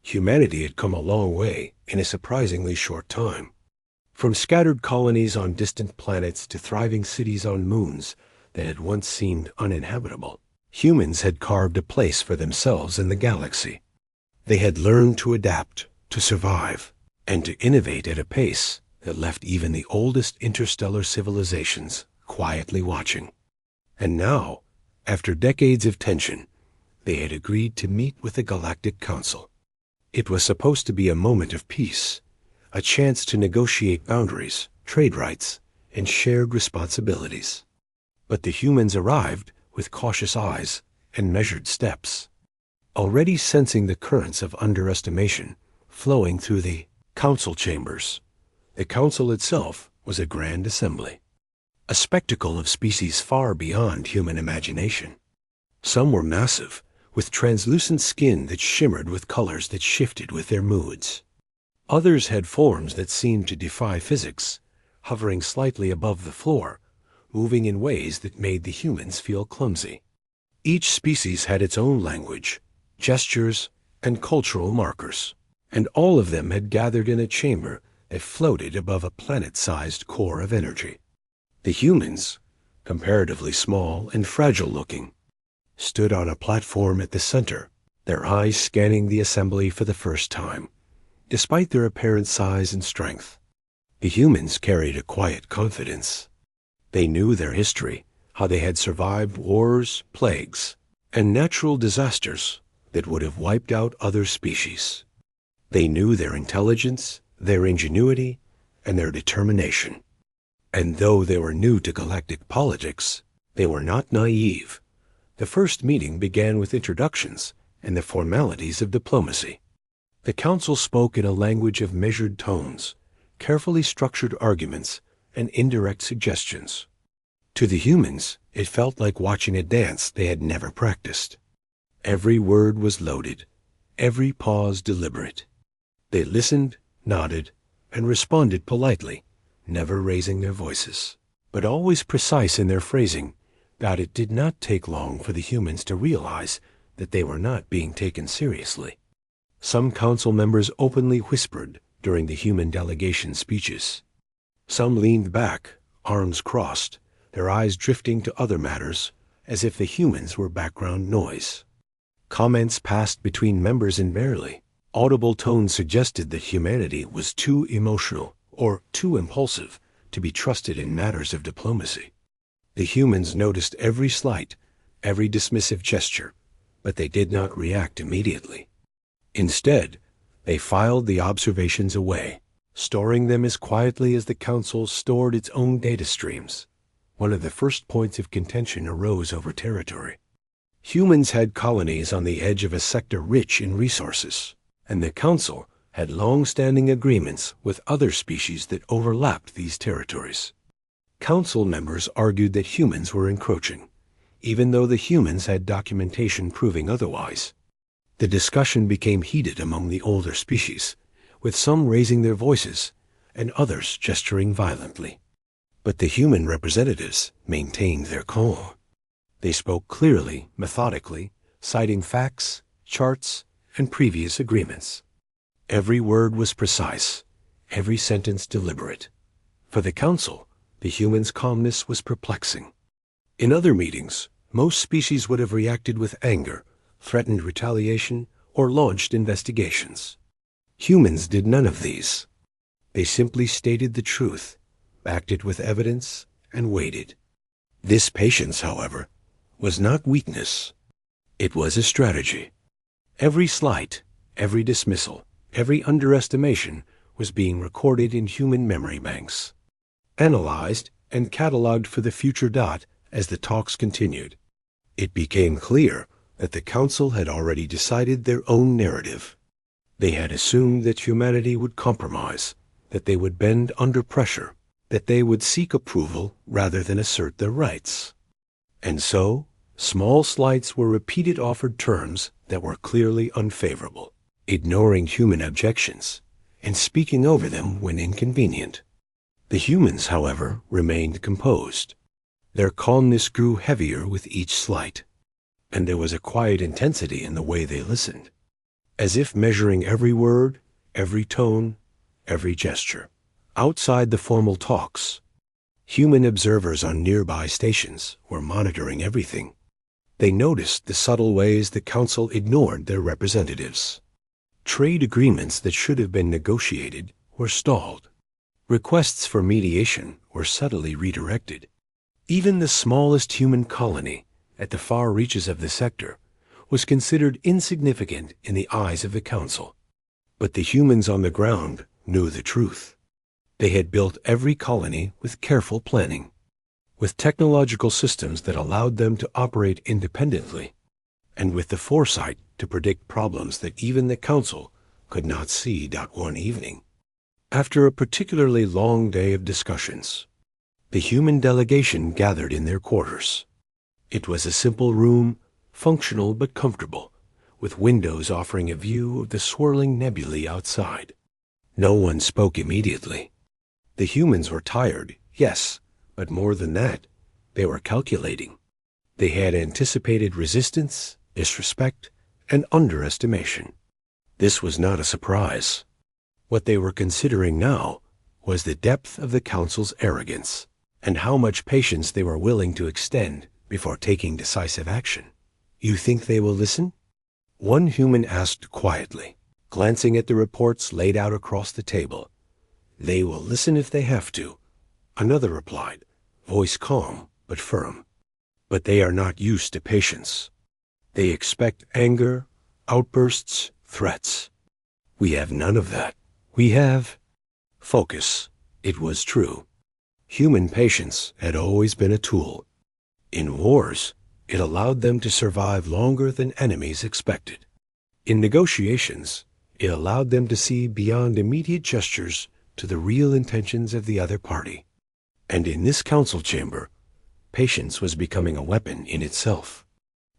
Humanity had come a long way in a surprisingly short time. From scattered colonies on distant planets to thriving cities on moons that had once seemed uninhabitable, humans had carved a place for themselves in the galaxy. They had learned to adapt, to survive, and to innovate at a pace that left even the oldest interstellar civilizations quietly watching. And now, after decades of tension, they had agreed to meet with the Galactic Council. It was supposed to be a moment of peace, a chance to negotiate boundaries, trade rights, and shared responsibilities. But the humans arrived with cautious eyes and measured steps, already sensing the currents of underestimation flowing through the council chambers. The council itself was a grand assembly, a spectacle of species far beyond human imagination. Some were massive, with translucent skin that shimmered with colors that shifted with their moods. Others had forms that seemed to defy physics, hovering slightly above the floor, moving in ways that made the humans feel clumsy. Each species had its own language, gestures, and cultural markers, and all of them had gathered in a chamber that floated above a planet-sized core of energy. The humans, comparatively small and fragile-looking, stood on a platform at the center, their eyes scanning the assembly for the first time. Despite their apparent size and strength, the humans carried a quiet confidence. They knew their history, how they had survived wars, plagues, and natural disasters that would have wiped out other species. They knew their intelligence, their ingenuity, and their determination. And though they were new to galactic politics, they were not naive. The first meeting began with introductions and the formalities of diplomacy. The council spoke in a language of measured tones, carefully structured arguments, and indirect suggestions. To the humans, it felt like watching a dance they had never practiced. Every word was loaded, every pause deliberate. They listened, nodded, and responded politely, never raising their voices, but always precise in their phrasing, that it did not take long for the humans to realize that they were not being taken seriously. Some council members openly whispered during the human delegation speeches. Some leaned back, arms crossed, their eyes drifting to other matters, as if the humans were background noise. Comments passed between members invariably. Audible tones suggested that humanity was too emotional or too impulsive to be trusted in matters of diplomacy. The humans noticed every slight, every dismissive gesture, but they did not react immediately. Instead, they filed the observations away, storing them as quietly as the council stored its own data streams. One of the first points of contention arose over territory. Humans had colonies on the edge of a sector rich in resources, and the council had long-standing agreements with other species that overlapped these territories. Council members argued that humans were encroaching, even though the humans had documentation proving otherwise. The discussion became heated among the older species, with some raising their voices and others gesturing violently. But the human representatives maintained their calm. They spoke clearly, methodically, citing facts, charts, and previous agreements. Every word was precise, every sentence deliberate. For the council, the humans' calmness was perplexing. In other meetings, most species would have reacted with anger, threatened retaliation, or launched investigations. Humans did none of these. They simply stated the truth, backed it with evidence, and waited. This patience, however, was not weakness. It was a strategy. Every slight, every dismissal, every underestimation was being recorded in human memory banks, analyzed and cataloged for the future as the talks continued. It became clear that the council had already decided their own narrative. They had assumed that humanity would compromise, that they would bend under pressure, that they would seek approval rather than assert their rights. And so, small slights were repeated offered terms that were clearly unfavorable, ignoring human objections and speaking over them when inconvenient. The humans, however, remained composed. Their calmness grew heavier with each slight, and there was a quiet intensity in the way they listened. as if measuring every word, every tone, every gesture. Outside the formal talks, human observers on nearby stations were monitoring everything. They noticed the subtle ways the council ignored their representatives. Trade agreements that should have been negotiated were stalled. Requests for mediation were subtly redirected. Even the smallest human colony at the far reaches of the sector was considered insignificant in the eyes of the council. But the humans on the ground knew the truth. They had built every colony with careful planning, with technological systems that allowed them to operate independently, and with the foresight to predict problems that even the council could not see one evening. After a particularly long day of discussions, the human delegation gathered in their quarters. It was a simple room, functional but comfortable, with windows offering a view of the swirling nebulae outside. No one spoke immediately. The humans were tired, yes, but more than that, they were calculating. They had anticipated resistance, disrespect, and underestimation. This was not a surprise. What they were considering now was the depth of the council's arrogance, and how much patience they were willing to extend before taking decisive action. "You think they will listen?" One human asked quietly, glancing at the reports laid out across the table. "They will listen if they have to," another replied, voice calm but firm. "But they are not used to patience. They expect anger, outbursts, threats. We have none of that. We have focus." It was true. Human patience had always been a tool. In wars, it allowed them to survive longer than enemies expected. In negotiations, it allowed them to see beyond immediate gestures to the real intentions of the other party. And in this council chamber, patience was becoming a weapon in itself.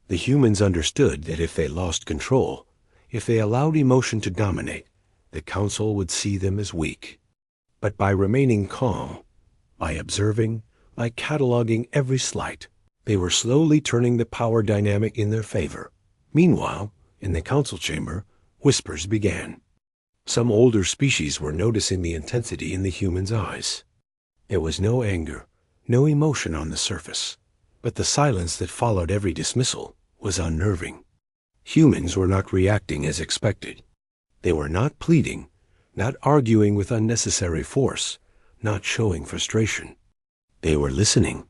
The humans understood that if they lost control, if they allowed emotion to dominate, the council would see them as weak. But by remaining calm, by observing, by cataloging every slight, they were slowly turning the power dynamic in their favor. Meanwhile, in the council chamber, whispers began. Some older species were noticing the intensity in the humans' eyes. There was no anger, no emotion on the surface, but the silence that followed every dismissal was unnerving. Humans were not reacting as expected. They were not pleading, not arguing with unnecessary force, not showing frustration. They were listening.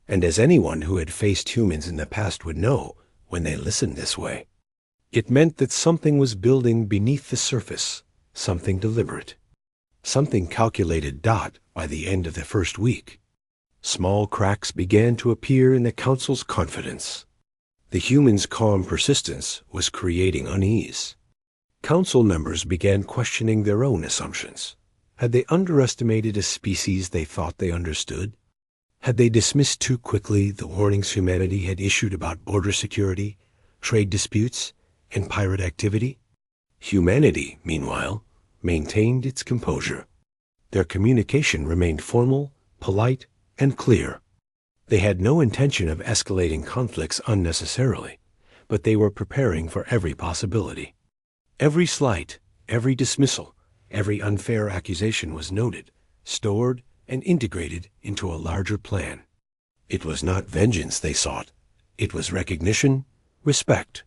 And as anyone who had faced humans in the past would know, when they listened this way, it meant that something was building beneath the surface, something deliberate, something calculated. By the end of the first week, small cracks began to appear in the council's confidence. The humans' calm persistence was creating unease. Council members began questioning their own assumptions. Had they underestimated a species they thought they understood? Had they dismissed too quickly the warnings humanity had issued about border security, trade disputes, and pirate activity? Humanity, meanwhile, maintained its composure. Their communication remained formal, polite, and clear. They had no intention of escalating conflicts unnecessarily, but they were preparing for every possibility. Every slight, every dismissal, every unfair accusation was noted, stored, and integrated into a larger plan. It was not vengeance they sought. It was recognition, respect,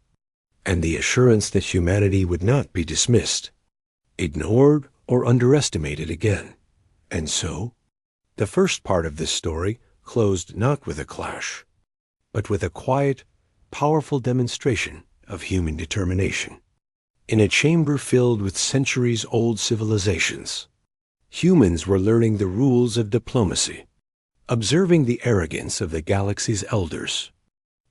and the assurance that humanity would not be dismissed, ignored, or underestimated again. And so, the first part of this story closed not with a clash, but with a quiet, powerful demonstration of human determination. In a chamber filled with centuries-old civilizations, humans were learning the rules of diplomacy, observing the arrogance of the galaxy's elders,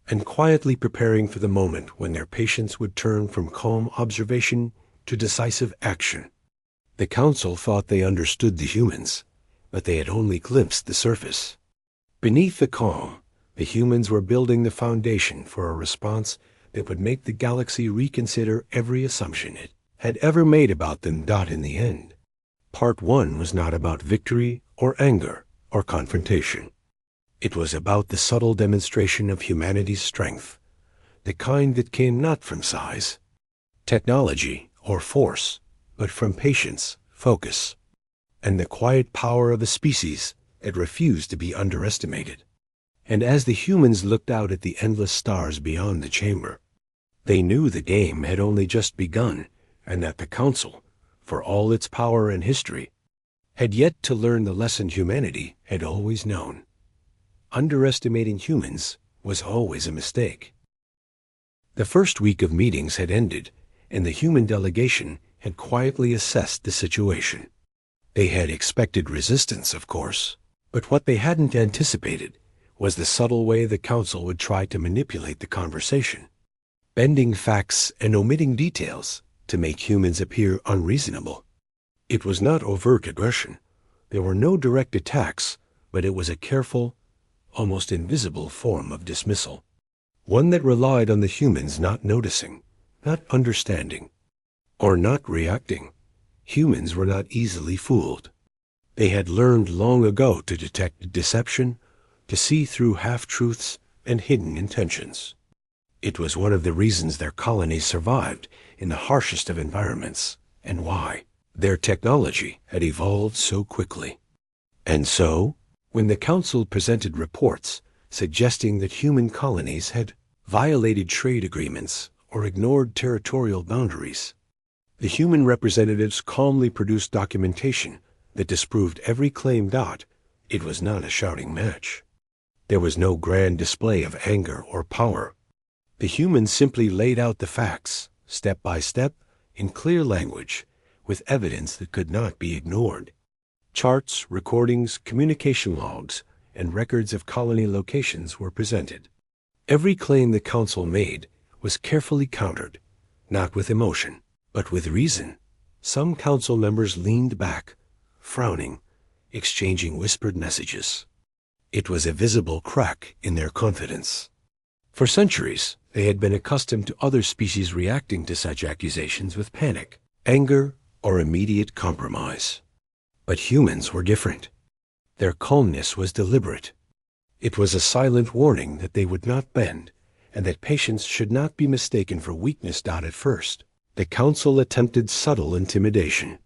and quietly preparing for the moment when their patience would turn from calm observation to decisive action. The council thought they understood the humans, but they had only glimpsed the surface. Beneath the calm, the humans were building the foundation for a response that would make the galaxy reconsider every assumption it had ever made about them. In the end, Part 1 was not about victory or anger or confrontation. It was about the subtle demonstration of humanity's strength, the kind that came not from size, technology or force, but from patience, focus, and the quiet power of a species that refused to be underestimated. And as the humans looked out at the endless stars beyond the chamber, they knew the game had only just begun, and that the Council, for all its power and history, had yet to learn the lesson humanity had always known. Underestimating humans was always a mistake. The first week of meetings had ended, and the human delegation had quietly assessed the situation. They had expected resistance, of course, but what they hadn't anticipated was the subtle way the Council would try to manipulate the conversation, bending facts and omitting details to make humans appear unreasonable. It was not overt aggression. There were no direct attacks, but it was a careful, almost invisible form of dismissal, one that relied on the humans not noticing, not understanding, or not reacting. Humans were not easily fooled. They had learned long ago to detect deception, to see through half-truths and hidden intentions. It was one of the reasons their colonies survived in the harshest of environments, and why their technology had evolved so quickly. And so, when the Council presented reports suggesting that human colonies had violated trade agreements or ignored territorial boundaries, the human representatives calmly produced documentation that disproved every claim. It was not a shouting match. There was no grand display of anger or power. The humans simply laid out the facts, step by step, in clear language, with evidence that could not be ignored. Charts, recordings, communication logs, and records of colony locations were presented. Every claim the Council made was carefully countered, not with emotion, but with reason. Some Council members leaned back, frowning, exchanging whispered messages. It was a visible crack in their confidence. For centuries, they had been accustomed to other species reacting to such accusations with panic, anger, or immediate compromise. But humans were different. Their calmness was deliberate. It was a silent warning that they would not bend, and that patience should not be mistaken for weakness. At first, the Council attempted subtle intimidation.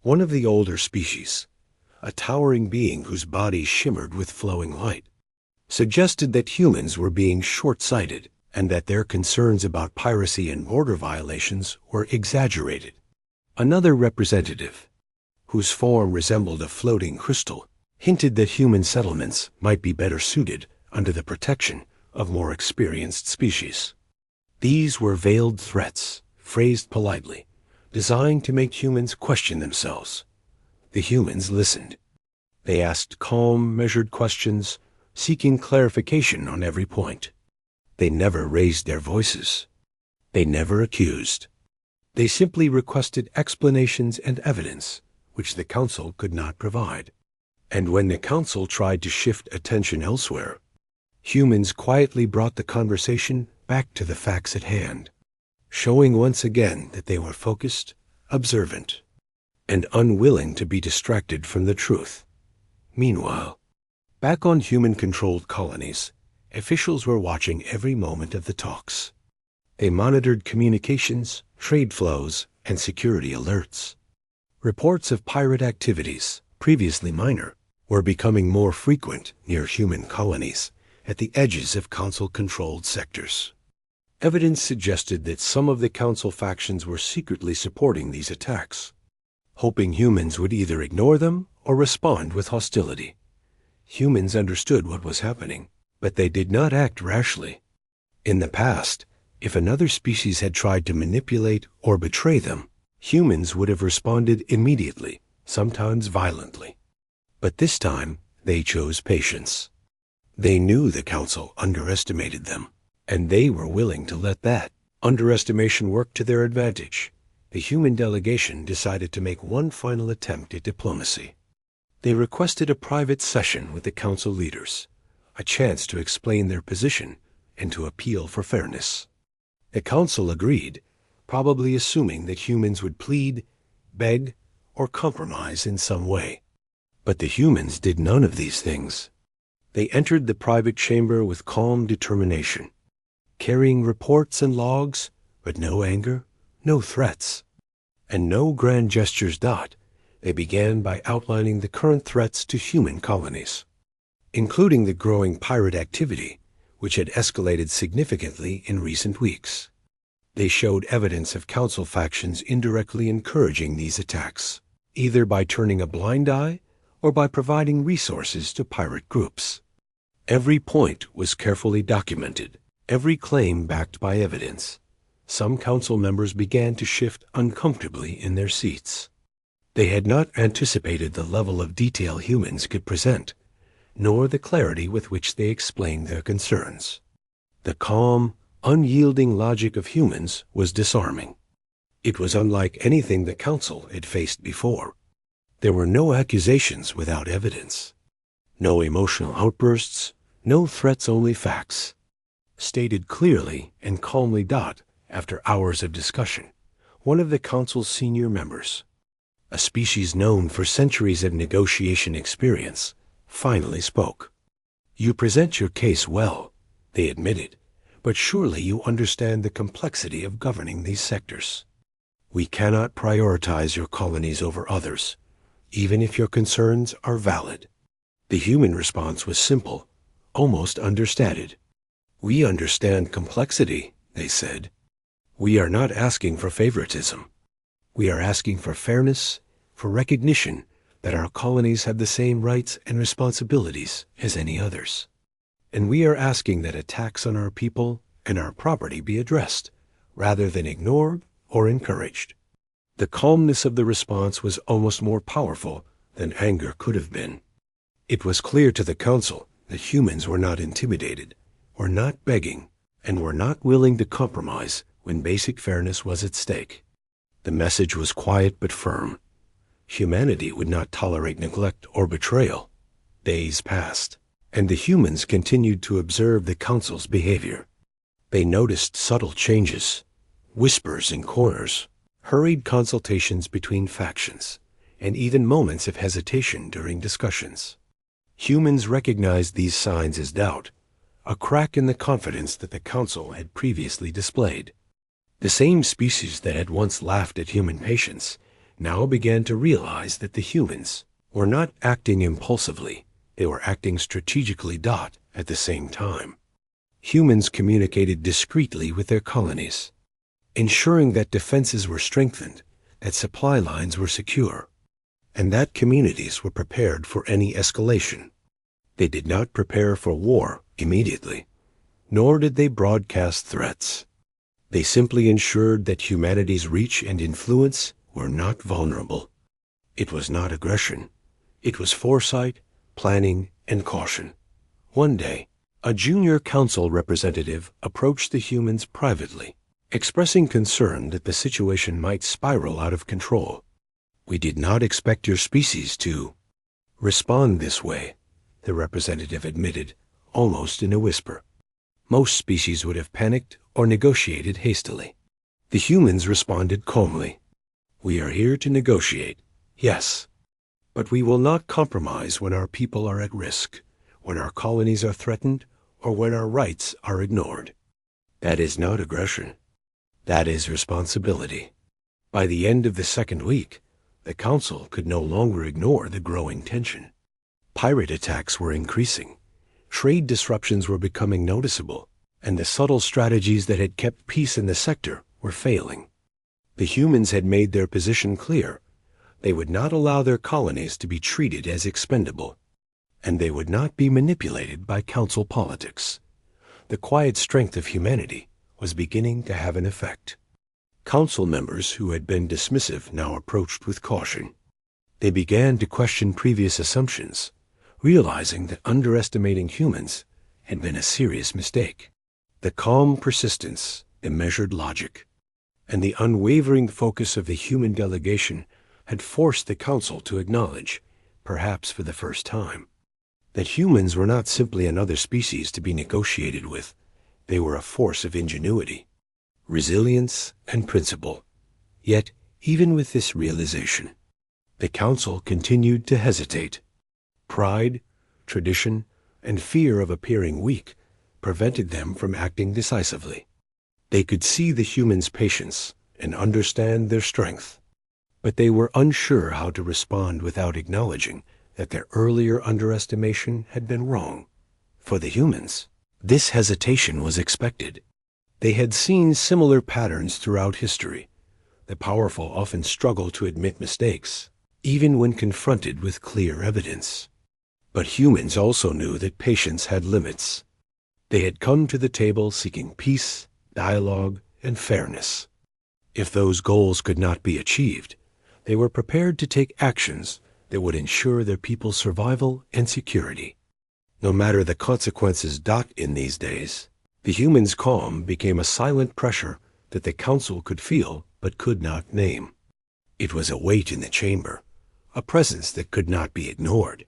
One of the older species, a towering being whose body shimmered with flowing light, suggested that humans were being short-sighted and that their concerns about piracy and border violations were exaggerated. Another representative, whose form resembled a floating crystal, hinted that human settlements might be better suited under the protection of more experienced species. These were veiled threats, phrased politely, designed to make humans question themselves. The humans listened. They asked calm, measured questions, seeking clarification on every point. They never raised their voices. They never accused. They simply requested explanations and evidence, which the Council could not provide. And when the Council tried to shift attention elsewhere, humans quietly brought the conversation back to the facts at hand, showing once again that they were focused, observant, and unwilling to be distracted from the truth. Meanwhile, back on human-controlled colonies, officials were watching every moment of the talks. They monitored communications, trade flows, and security alerts. Reports of pirate activities, previously minor, were becoming more frequent near human colonies at the edges of Council-controlled sectors. Evidence suggested that some of the Council factions were secretly supporting these attacks, hoping humans would either ignore them or respond with hostility. Humans understood what was happening, but they did not act rashly. In the past, if another species had tried to manipulate or betray them, humans would have responded immediately, sometimes violently. But this time, they chose patience. They knew the Council underestimated them, and they were willing to let that underestimation work to their advantage. The human delegation decided to make one final attempt at diplomacy. They requested a private session with the Council leaders, a chance to explain their position and to appeal for fairness. The Council agreed, probably assuming that humans would plead, beg, or compromise in some way. But the humans did none of these things. They entered the private chamber with calm determination, carrying reports and logs, but no anger, no threats. And no grand gestures. They began by outlining the current threats to human colonies, including the growing pirate activity, which had escalated significantly in recent weeks. They showed evidence of council factions indirectly encouraging these attacks, either by turning a blind eye or by providing resources to pirate groups. Every point was carefully documented, every claim backed by evidence. Some council members began to shift uncomfortably in their seats. They had not anticipated the level of detail humans could present, nor the clarity with which they explained their concerns. The calm, unyielding logic of humans was disarming. It was unlike anything the council had faced before. There were no accusations without evidence, no emotional outbursts, no threats, only facts, stated clearly and calmly. After hours of discussion, one of the council's senior members, a species known for centuries of negotiation experience, finally spoke. "You present your case well," they admitted, "but surely you understand the complexity of governing these sectors. We cannot prioritize your colonies over others, even if your concerns are valid." The human response was simple, almost understated. "We understand complexity," they said. "We are not asking for favoritism. We are asking for fairness, for recognition that our colonies have the same rights and responsibilities as any others. And we are asking that attacks on our people and our property be addressed, rather than ignored or encouraged." The calmness of the response was almost more powerful than anger could have been. It was clear to the council that humans were not intimidated, were not begging, and were not willing to compromise when basic fairness was at stake. The message was quiet but firm. Humanity would not tolerate neglect or betrayal. Days passed, and the humans continued to observe the council's behavior. They noticed subtle changes, whispers in corners, hurried consultations between factions, and even moments of hesitation during discussions. Humans recognized these signs as doubt, a crack in the confidence that the council had previously displayed. The same species that had once laughed at human patience now began to realize that the humans were not acting impulsively, they were acting strategically. At the same time, humans communicated discreetly with their colonies, ensuring that defenses were strengthened, that supply lines were secure, and that communities were prepared for any escalation. They did not prepare for war immediately, nor did they broadcast threats. They simply ensured that humanity's reach and influence were not vulnerable. It was not aggression. It was foresight, planning, and caution. One day, a junior council representative approached the humans privately, expressing concern that the situation might spiral out of control. "We did not expect your species to respond this way," the representative admitted, almost in a whisper. "Most species would have panicked or negotiated hastily. The humans responded calmly. We are here to negotiate, yes, but we will not compromise when our people are at risk, when our colonies are threatened, or when our rights are ignored. That is not aggression. That is responsibility." By the end of the second week, the council could no longer ignore the growing tension. Pirate attacks were increasing. Trade disruptions were becoming noticeable, and the subtle strategies that had kept peace in the sector were failing. The humans had made their position clear. They would not allow their colonies to be treated as expendable, and they would not be manipulated by council politics. The quiet strength of humanity was beginning to have an effect. Council members who had been dismissive now approached with caution. They began to question previous assumptions, realizing that underestimating humans had been a serious mistake. The calm persistence, the measured logic, and the unwavering focus of the human delegation had forced the council to acknowledge, perhaps for the first time, that humans were not simply another species to be negotiated with. They were a force of ingenuity, resilience, and principle. Yet, even with this realization, the council continued to hesitate. Pride, tradition, and fear of appearing weak prevented them from acting decisively. They could see the humans' patience, and understand their strength. But they were unsure how to respond without acknowledging that their earlier underestimation had been wrong. For the humans, this hesitation was expected. They had seen similar patterns throughout history. The powerful often struggle to admit mistakes, even when confronted with clear evidence. But humans also knew that patience had limits. They had come to the table seeking peace, dialogue, and fairness. If those goals could not be achieved, they were prepared to take actions that would ensure their people's survival and security. No matter the consequences. In these days, the humans' calm became a silent pressure that the council could feel but could not name. It was a weight in the chamber, a presence that could not be ignored.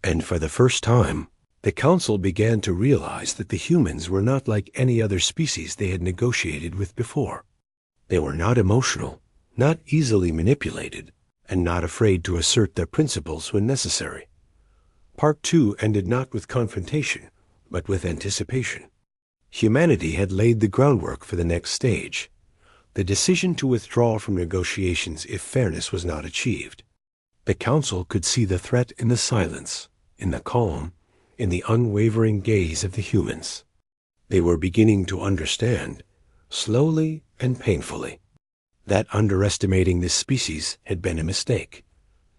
And for the first time, the council began to realize that the humans were not like any other species they had negotiated with before. They were not emotional, not easily manipulated, and not afraid to assert their principles when necessary. Part 2 ended not with confrontation, but with anticipation. Humanity had laid the groundwork for the next stage, the decision to withdraw from negotiations if fairness was not achieved. The council could see the threat in the silence, in the calm, in the unwavering gaze of the humans. They were beginning to understand, slowly and painfully, that underestimating this species had been a mistake.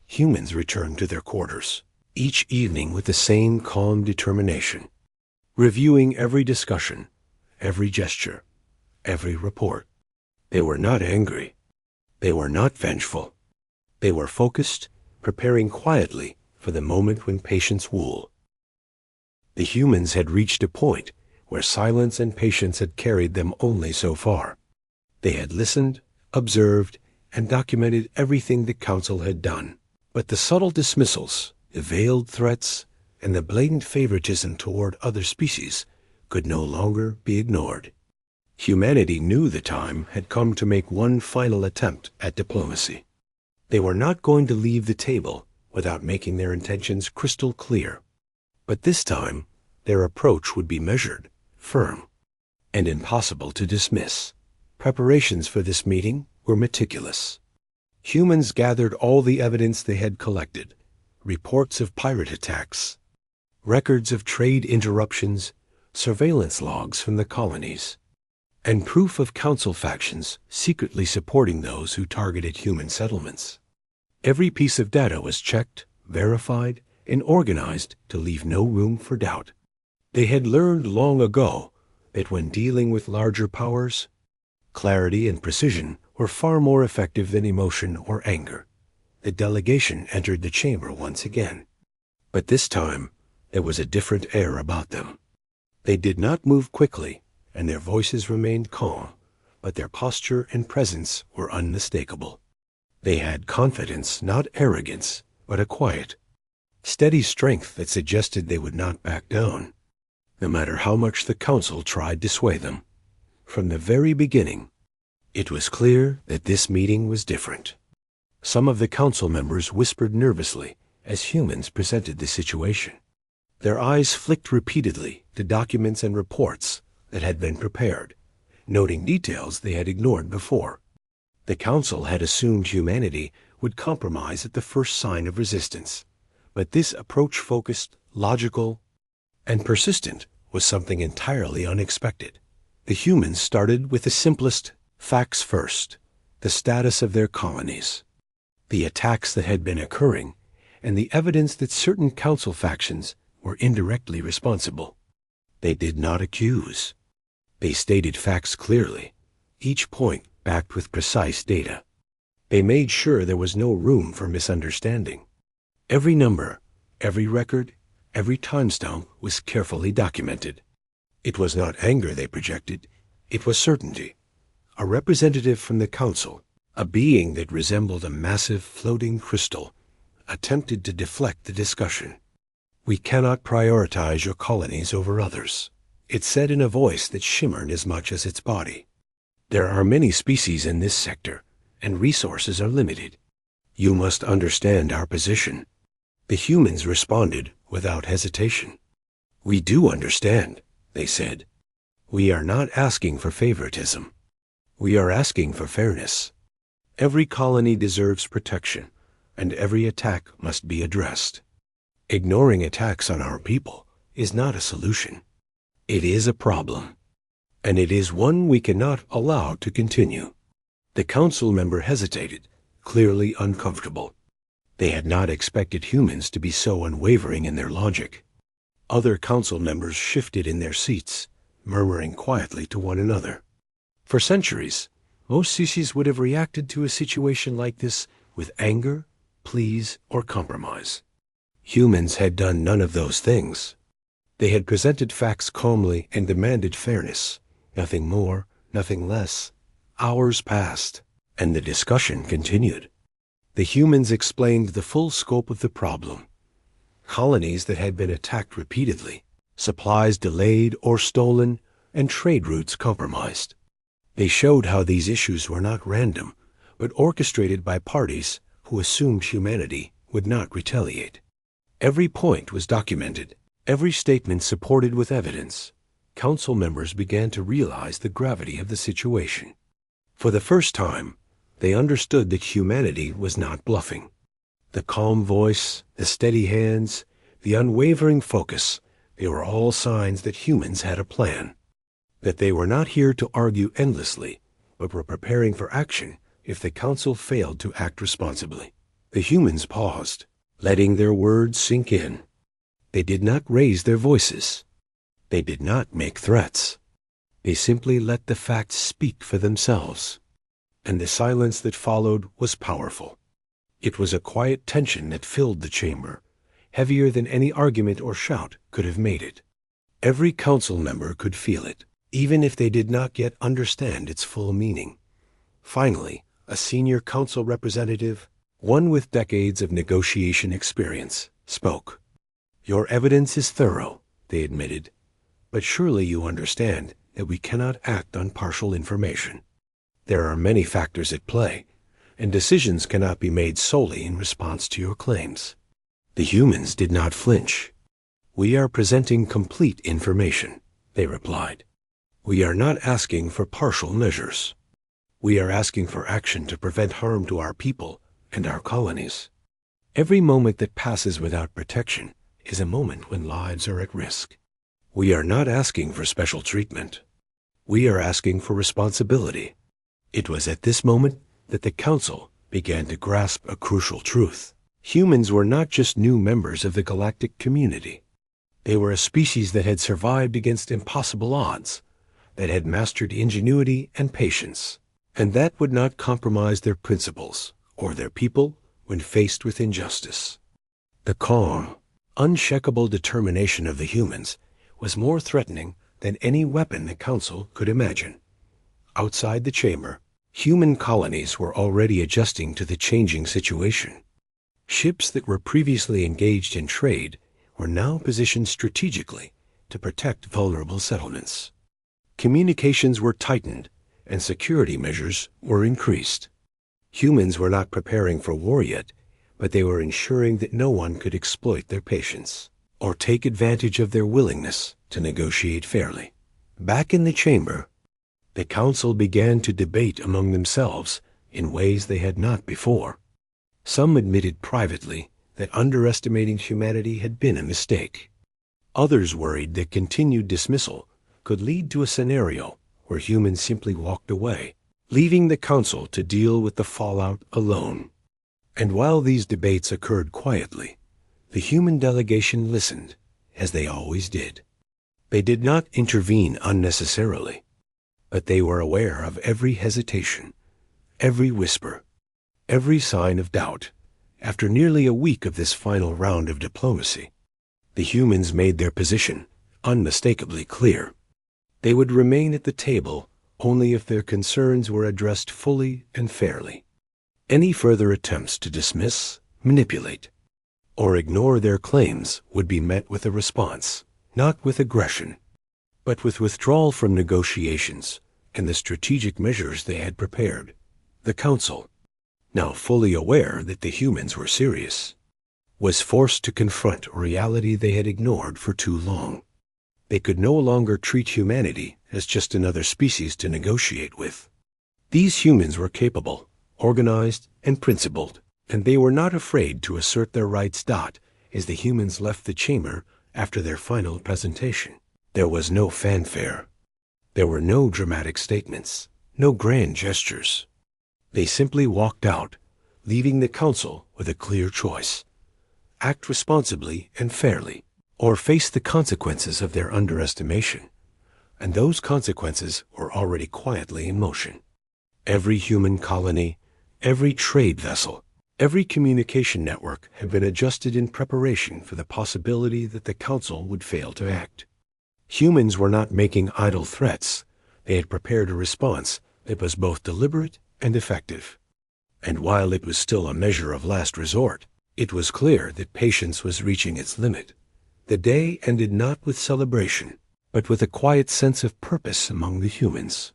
Humans returned to their quarters, each evening with the same calm determination, reviewing every discussion, every gesture, every report. They were not angry. They were not vengeful. They were focused, preparing quietly for the moment when patience wool. The humans had reached a point where silence and patience had carried them only so far. They had listened, observed, and documented everything the council had done. But the subtle dismissals, the veiled threats, and the blatant favoritism toward other species could no longer be ignored. Humanity knew the time had come to make one final attempt at diplomacy. They were not going to leave the table without making their intentions crystal clear. But this time, their approach would be measured, firm, and impossible to dismiss. Preparations for this meeting were meticulous. Humans gathered all the evidence they had collected, reports of pirate attacks, records of trade interruptions, surveillance logs from the colonies, and proof of council factions secretly supporting those who targeted human settlements. Every piece of data was checked, verified, and organized to leave no room for doubt. They had learned long ago that when dealing with larger powers, clarity and precision were far more effective than emotion or anger. The delegation entered the chamber once again. But this time, there was a different air about them. They did not move quickly, and their voices remained calm, but their posture and presence were unmistakable. They had confidence, not arrogance, but a quiet, steady strength that suggested they would not back down, no matter how much the council tried to sway them. From the very beginning, it was clear that this meeting was different. Some of the council members whispered nervously as humans presented the situation. Their eyes flicked repeatedly to documents and reports that had been prepared, noting details they had ignored before. The council had assumed humanity would compromise at the first sign of resistance, but this approach, focused, logical, and persistent, was something entirely unexpected. The humans started with the simplest facts first: the status of their colonies, the attacks that had been occurring, and the evidence that certain council factions were indirectly responsible. They did not accuse. They stated facts clearly, each point backed with precise data. They made sure there was no room for misunderstanding. Every number, every record, every timestamp was carefully documented. It was not anger they projected, it was certainty. A representative from the council, a being that resembled a massive floating crystal, attempted to deflect the discussion. "We cannot prioritize your colonies over others," it said in a voice that shimmered as much as its body. "There are many species in this sector, and resources are limited. You must understand our position." The humans responded without hesitation. "We do understand," they said. "We are not asking for favoritism. We are asking for fairness. Every colony deserves protection, and every attack must be addressed. Ignoring attacks on our people is not a solution. It is a problem, and it is one we cannot allow to continue. The council member hesitated, clearly uncomfortable. They had not expected humans to be so unwavering in their logic. Other council members shifted in their seats, murmuring quietly to one another. For centuries, most species would have reacted to a situation like this with anger, pleas, or compromise. Humans had done none of those things. They had presented facts calmly and demanded fairness. Nothing more, nothing less. Hours passed, and the discussion continued. The humans explained the full scope of the problem. Colonies that had been attacked repeatedly, supplies delayed or stolen, and trade routes compromised. They showed how these issues were not random, but orchestrated by parties who assumed humanity would not retaliate. Every point was documented, every statement supported with evidence. Council members began to realize the gravity of the situation. For the first time, they understood that humanity was not bluffing. The calm voice, the steady hands, the unwavering focus, they were all signs that humans had a plan. That they were not here to argue endlessly, but were preparing for action if the council failed to act responsibly. The humans paused, letting their words sink in. They did not raise their voices. They did not make threats. They simply let the facts speak for themselves. And the silence that followed was powerful. It was a quiet tension that filled the chamber, heavier than any argument or shout could have made it. Every council member could feel it, even if they did not yet understand its full meaning. Finally, a senior council representative, one with decades of negotiation experience, spoke. "Your evidence is thorough," they admitted, "but surely you understand that we cannot act on partial information. There are many factors at play, and decisions cannot be made solely in response to your claims." The humans did not flinch. "We are presenting complete information," they replied. "We are not asking for partial measures. We are asking for action to prevent harm to our people and our colonies. Every moment that passes without protection is a moment when lives are at risk. We are not asking for special treatment. We are asking for responsibility." It was at this moment that the council began to grasp a crucial truth. Humans were not just new members of the galactic community. They were a species that had survived against impossible odds, that had mastered ingenuity and patience, and that would not compromise their principles or their people when faced with injustice. The calm, unshakable determination of the humans was more threatening than any weapon the council could imagine. Outside the chamber, human colonies were already adjusting to the changing situation. Ships that were previously engaged in trade were now positioned strategically to protect vulnerable settlements. Communications were tightened, and security measures were increased. Humans were not preparing for war yet, but they were ensuring that no one could exploit their patience or take advantage of their willingness to negotiate fairly. Back in the chamber, the council began to debate among themselves in ways they had not before. Some admitted privately that underestimating humanity had been a mistake. Others worried that continued dismissal could lead to a scenario where humans simply walked away, leaving the council to deal with the fallout alone. And while these debates occurred quietly, the human delegation listened, as they always did. They did not intervene unnecessarily, but they were aware of every hesitation, every whisper, every sign of doubt. After nearly a week of this final round of diplomacy, the humans made their position unmistakably clear. They would remain at the table only if their concerns were addressed fully and fairly. Any further attempts to dismiss, manipulate, or ignore their claims would be met with a response, not with aggression, but with withdrawal from negotiations and the strategic measures they had prepared. The council, now fully aware that the humans were serious, was forced to confront a reality they had ignored for too long. They could no longer treat humanity as just another species to negotiate with. These humans were capable, organized, and principled, and they were not afraid to assert their rights. As the humans left the chamber after their final presentation, there was no fanfare. There were no dramatic statements, no grand gestures. They simply walked out, leaving the council with a clear choice: act responsibly and fairly, or face the consequences of their underestimation. And those consequences were already quietly in motion. Every human colony, every trade vessel, every communication network had been adjusted in preparation for the possibility that the council would fail to act. Humans were not making idle threats. They had prepared a response that was both deliberate and effective. And while it was still a measure of last resort, it was clear that patience was reaching its limit. The day ended not with celebration, but with a quiet sense of purpose among the humans.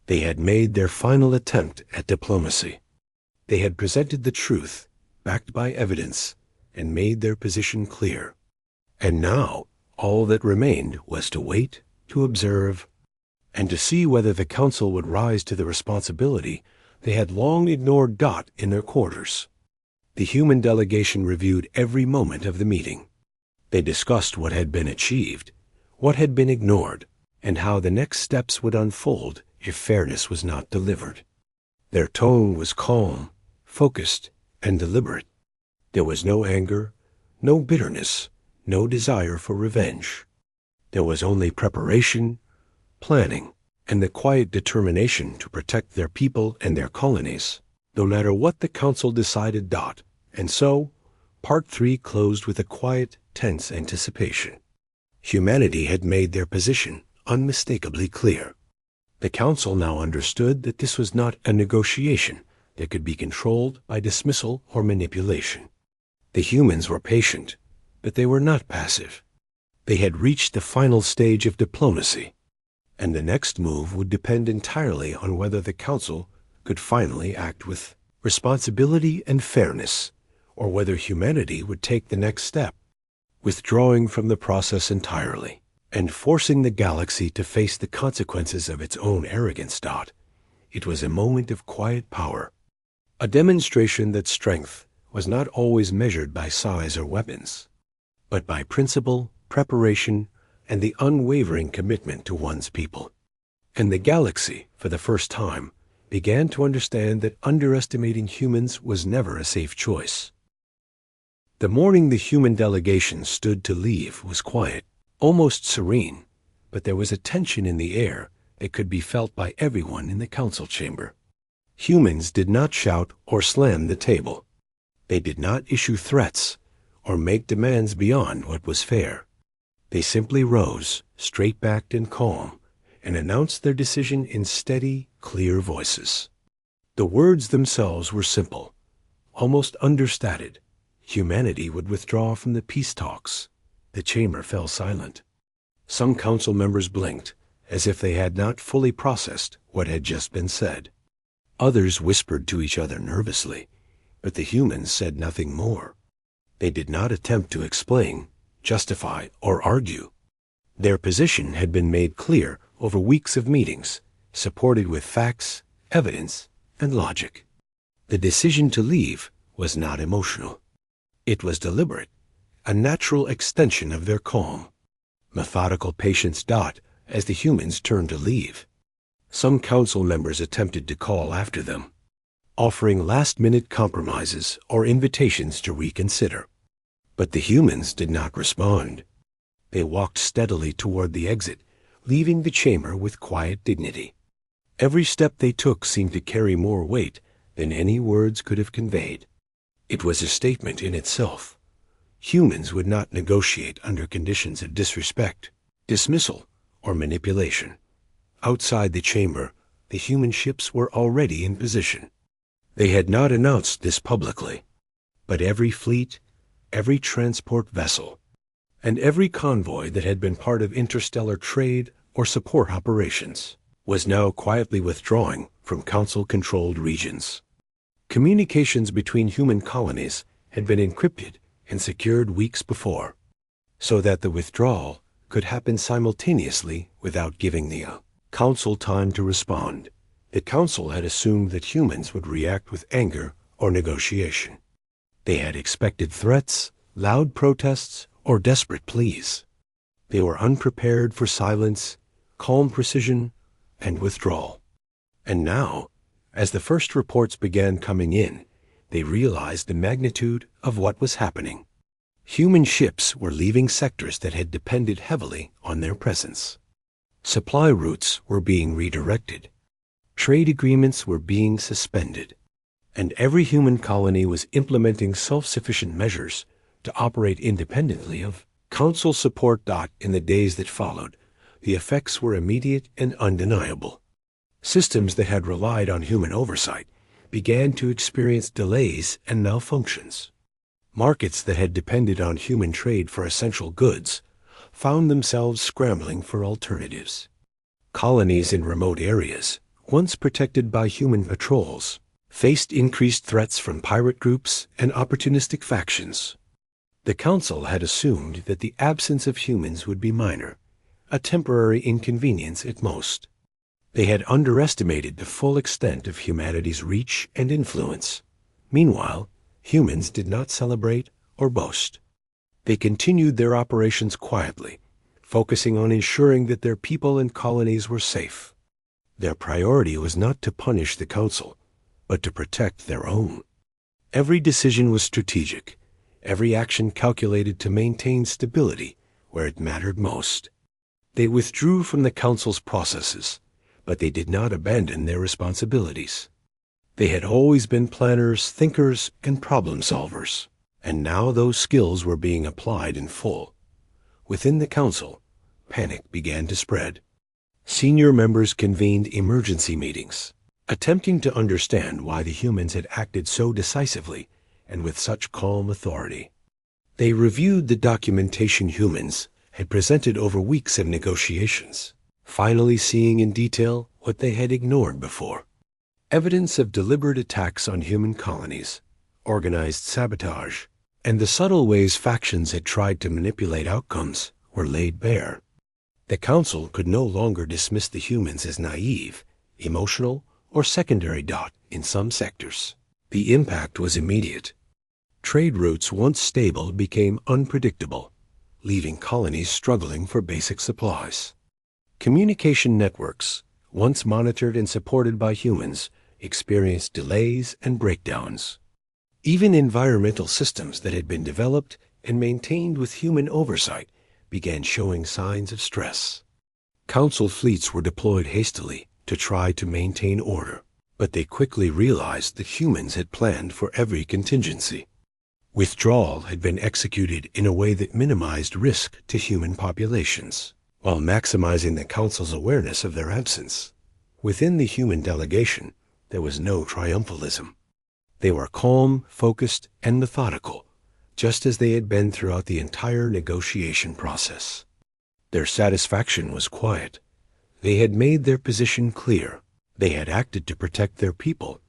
They had made their final attempt at diplomacy. They had presented the truth, backed by evidence, and made their position clear. And now, all that remained was to wait, to observe, and to see whether the council would rise to the responsibility they had long ignored. In their quarters, the human delegation reviewed every moment of the meeting. They discussed what had been achieved, what had been ignored, and how the next steps would unfold if fairness was not delivered. Their tone was calm, focused, and deliberate. There was no anger, no bitterness, no desire for revenge. There was only preparation, planning, and the quiet determination to protect their people and their colonies, no matter what the council decided. And so, Part 3 closed with a quiet, tense anticipation. Humanity had made their position unmistakably clear. The council now understood that this was not a negotiation that could be controlled by dismissal or manipulation. The humans were patient, but they were not passive. They had reached the final stage of diplomacy, and the next move would depend entirely on whether the council could finally act with responsibility and fairness, or whether humanity would take the next step, withdrawing from the process entirely, and forcing the galaxy to face the consequences of its own arrogance. It was a moment of quiet power, a demonstration that strength was not always measured by size or weapons, but by principle, preparation, and the unwavering commitment to one's people. And the galaxy, for the first time, began to understand that underestimating humans was never a safe choice. The morning the human delegation stood to leave was quiet, almost serene, but there was a tension in the air that could be felt by everyone in the council chamber. Humans did not shout or slam the table. They did not issue threats or make demands beyond what was fair. They simply rose, straight-backed and calm, and announced their decision in steady, clear voices. The words themselves were simple, almost understated. Humanity would withdraw from the peace talks. The chamber fell silent. Some council members blinked, as if they had not fully processed what had just been said. Others whispered to each other nervously, but the humans said nothing more. They did not attempt to explain, justify, or argue. Their position had been made clear over weeks of meetings, supported with facts, evidence, and logic. The decision to leave was not emotional. It was deliberate, a natural extension of their calm. Methodical patience. As the humans turned to leave, some council members attempted to call after them, offering last-minute compromises or invitations to reconsider. But the humans did not respond. They walked steadily toward the exit, leaving the chamber with quiet dignity. Every step they took seemed to carry more weight than any words could have conveyed. It was a statement in itself. Humans would not negotiate under conditions of disrespect, dismissal, or manipulation. Outside the chamber, the human ships were already in position. They had not announced this publicly, but every fleet, every transport vessel, and every convoy that had been part of interstellar trade or support operations was now quietly withdrawing from council-controlled regions. Communications between human colonies had been encrypted and secured weeks before, so that the withdrawal could happen simultaneously without giving the council time to respond. The council had assumed that humans would react with anger or negotiation. They had expected threats, loud protests, or desperate pleas. They were unprepared for silence, calm precision, and withdrawal. And now, as the first reports began coming in, they realized the magnitude of what was happening. Human ships were leaving sectors that had depended heavily on their presence. Supply routes were being redirected. Trade agreements were being suspended. And every human colony was implementing self-sufficient measures to operate independently of council support. In the days that followed, the effects were immediate and undeniable. Systems that had relied on human oversight began to experience delays and malfunctions. Markets that had depended on human trade for essential goods found themselves scrambling for alternatives. Colonies in remote areas, once protected by human patrols, faced increased threats from pirate groups and opportunistic factions. The council had assumed that the absence of humans would be minor, a temporary inconvenience at most. They had underestimated the full extent of humanity's reach and influence. Meanwhile, humans did not celebrate or boast. They continued their operations quietly, focusing on ensuring that their people and colonies were safe. Their priority was not to punish the council, but to protect their own. Every decision was strategic, every action calculated to maintain stability where it mattered most. They withdrew from the council's processes, but they did not abandon their responsibilities. They had always been planners, thinkers, and problem solvers, and now those skills were being applied in full. Within the council, panic began to spread. Senior members convened emergency meetings, attempting to understand why the humans had acted so decisively and with such calm authority. They reviewed the documentation humans had presented over weeks of negotiations, finally seeing in detail what they had ignored before. Evidence of deliberate attacks on human colonies, organized sabotage, and the subtle ways factions had tried to manipulate outcomes were laid bare. The council could no longer dismiss the humans as naive, emotional, or secondary. In some sectors, the impact was immediate. Trade routes once stable became unpredictable, leaving colonies struggling for basic supplies. Communication networks, once monitored and supported by humans, experienced delays and breakdowns. Even environmental systems that had been developed and maintained with human oversight began showing signs of stress. Council fleets were deployed hastily to try to maintain order, but they quickly realized that humans had planned for every contingency. Withdrawal had been executed in a way that minimized risk to human populations, while maximizing the council's awareness of their absence. Within the human delegation, there was no triumphalism. They were calm, focused, and methodical, just as they had been throughout the entire negotiation process. Their satisfaction was quiet. They had made their position clear. They had acted to protect their people,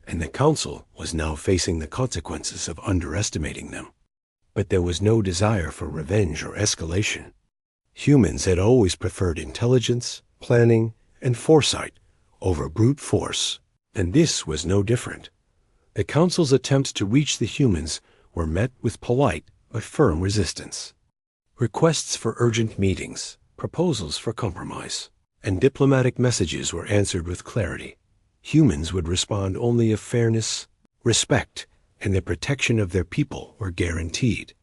and the council was now facing the consequences of underestimating them. But there was no desire for revenge or escalation. Humans had always preferred intelligence, planning, and foresight over brute force, and this was no different. The council's attempts to reach the humans were met with polite but firm resistance. Requests for urgent meetings, proposals for compromise, and diplomatic messages were answered with clarity. Humans would respond only if fairness, respect, and the protection of their people were guaranteed.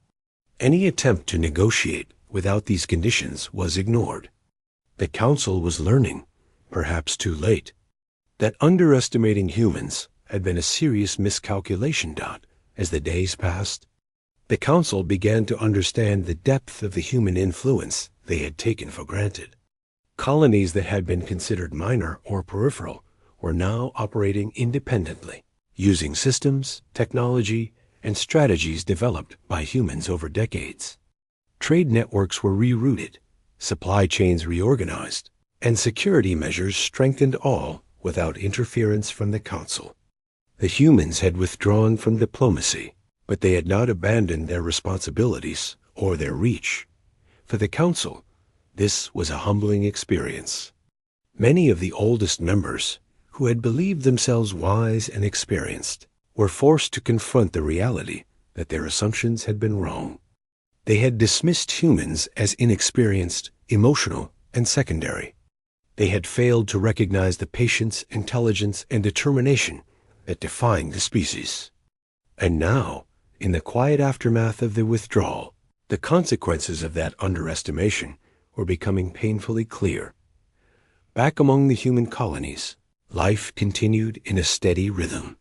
Any attempt to negotiate without these conditions was ignored. The council was learning, perhaps too late, that underestimating humans had been a serious miscalculation. As the days passed, the council began to understand the depth of the human influence they had taken for granted. Colonies that had been considered minor or peripheral were now operating independently, using systems, technology, and strategies developed by humans over decades. Trade networks were rerouted, supply chains reorganized, and security measures strengthened, all without interference from the council. The humans had withdrawn from diplomacy, but they had not abandoned their responsibilities or their reach. For the council, this was a humbling experience. Many of the oldest members, who had believed themselves wise and experienced, were forced to confront the reality that their assumptions had been wrong. They had dismissed humans as inexperienced, emotional, and secondary. They had failed to recognize the patience, intelligence, and determination that defined the species. And now, in the quiet aftermath of the withdrawal, the consequences of that underestimation were becoming painfully clear. Back among the human colonies, life continued in a steady rhythm.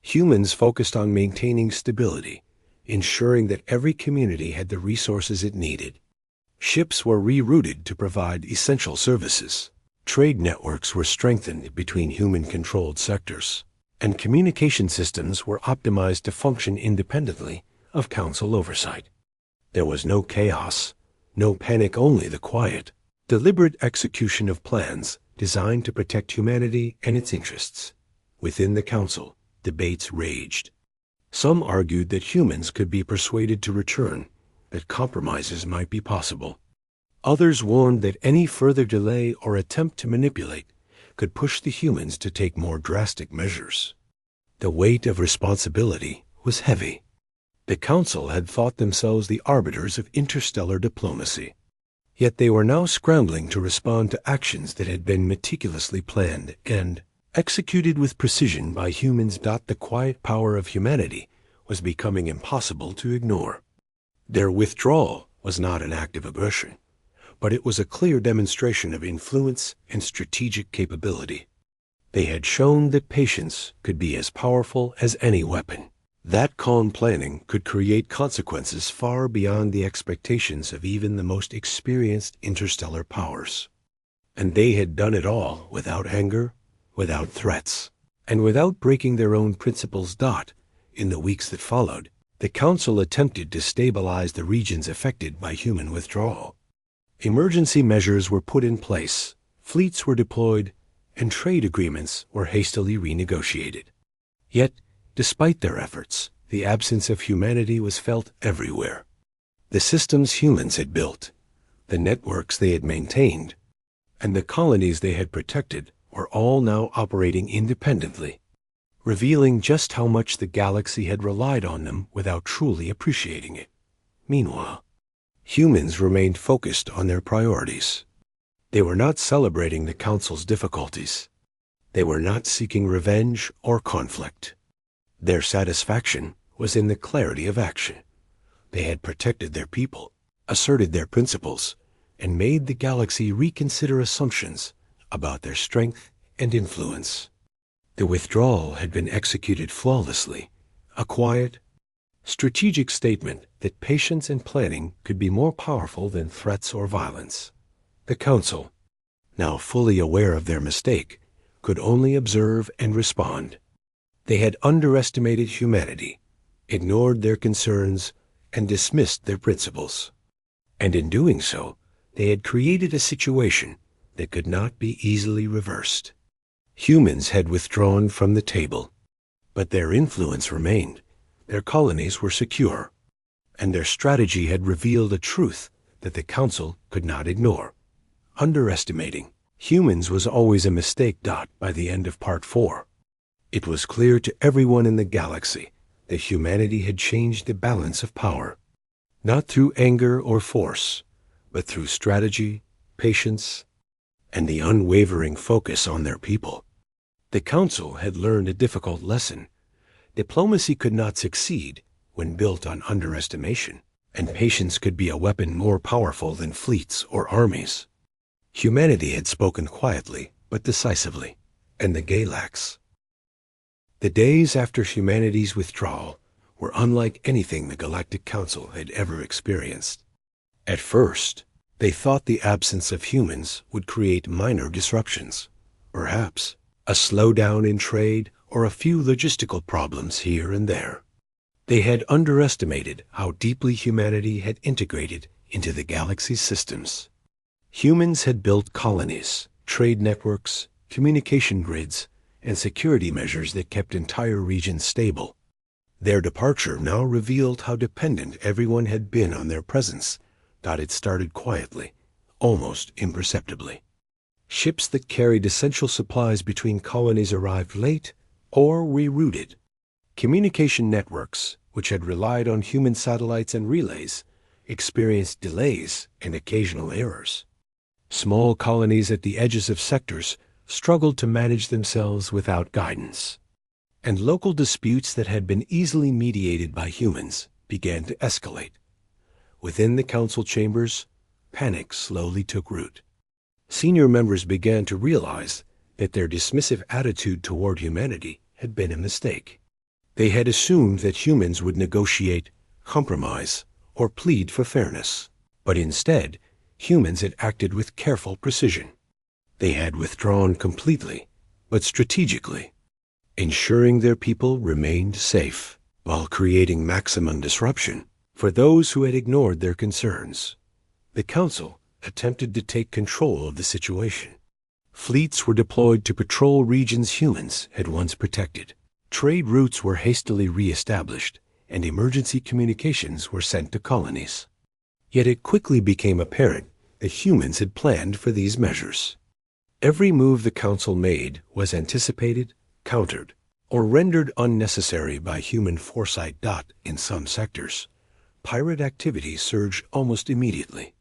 Humans focused on maintaining stability, ensuring that every community had the resources it needed. Ships were rerouted to provide essential services. Trade networks were strengthened between human-controlled sectors, and communication systems were optimized to function independently of council oversight. There was no chaos, no panic, only the quiet, deliberate execution of plans designed to protect humanity and its interests. Within the council, debates raged. Some argued that humans could be persuaded to return, that compromises might be possible. Others warned that any further delay or attempt to manipulate could push the humans to take more drastic measures. The weight of responsibility was heavy. The council had thought themselves the arbiters of interstellar diplomacy. Yet they were now scrambling to respond to actions that had been meticulously planned and executed with precision by humans. The quiet power of humanity was becoming impossible to ignore. Their withdrawal was not an act of aggression, but it was a clear demonstration of influence and strategic capability. They had shown that patience could be as powerful as any weapon. That calm planning could create consequences far beyond the expectations of even the most experienced interstellar powers. And they had done it all without anger, without threats, and without breaking their own principles. In the weeks that followed, the Council attempted to stabilize the regions affected by human withdrawal. Emergency measures were put in place, fleets were deployed, and trade agreements were hastily renegotiated. Yet, despite their efforts, the absence of humanity was felt everywhere. The systems humans had built, the networks they had maintained, and the colonies they had protected were all now operating independently, revealing just how much the galaxy had relied on them without truly appreciating it. Meanwhile, humans remained focused on their priorities. They were not celebrating the Council's difficulties. They were not seeking revenge or conflict. Their satisfaction was in the clarity of action. They had protected their people, asserted their principles, and made the galaxy reconsider assumptions about their strength and influence. The withdrawal had been executed flawlessly, a quiet, strategic statement that patience and planning could be more powerful than threats or violence. The Council, now fully aware of their mistake, could only observe and respond. They had underestimated humanity, ignored their concerns, and dismissed their principles. And in doing so, they had created a situation that could not be easily reversed. Humans had withdrawn from the table, but their influence remained. Their colonies were secure, and their strategy had revealed a truth that the Council could not ignore. Underestimating humans was always a mistake. By the end of Part 4, it was clear to everyone in the galaxy that humanity had changed the balance of power, not through anger or force, but through strategy, patience, and the unwavering focus on their people. The Council had learned a difficult lesson. Diplomacy could not succeed when built on underestimation, and patience could be a weapon more powerful than fleets or armies. Humanity had spoken quietly but decisively, and the Galax. The days after humanity's withdrawal were unlike anything the Galactic Council had ever experienced. At first, they thought the absence of humans would create minor disruptions, perhaps a slowdown in trade or a few logistical problems here and there. They had underestimated how deeply humanity had integrated into the galaxy's systems. Humans had built colonies, trade networks, communication grids, and security measures that kept entire regions stable. Their departure now revealed how dependent everyone had been on their presence. It started quietly, almost imperceptibly. Ships that carried essential supplies between colonies arrived late or rerouted. Communication networks, which had relied on human satellites and relays, experienced delays and occasional errors. Small colonies at the edges of sectors struggled to manage themselves without guidance. And local disputes that had been easily mediated by humans began to escalate. Within the council chambers, panic slowly took root. Senior members began to realize that their dismissive attitude toward humanity had been a mistake. They had assumed that humans would negotiate, compromise, or plead for fairness. But instead, humans had acted with careful precision. They had withdrawn completely, but strategically, ensuring their people remained safe while creating maximum disruption for those who had ignored their concerns. The council attempted to take control of the situation. Fleets were deployed to patrol regions humans had once protected. Trade routes were hastily re-established, and emergency communications were sent to colonies. Yet it quickly became apparent that humans had planned for these measures. Every move the council made was anticipated, countered, or rendered unnecessary by human foresight. In some sectors, pirate activity surged almost immediately.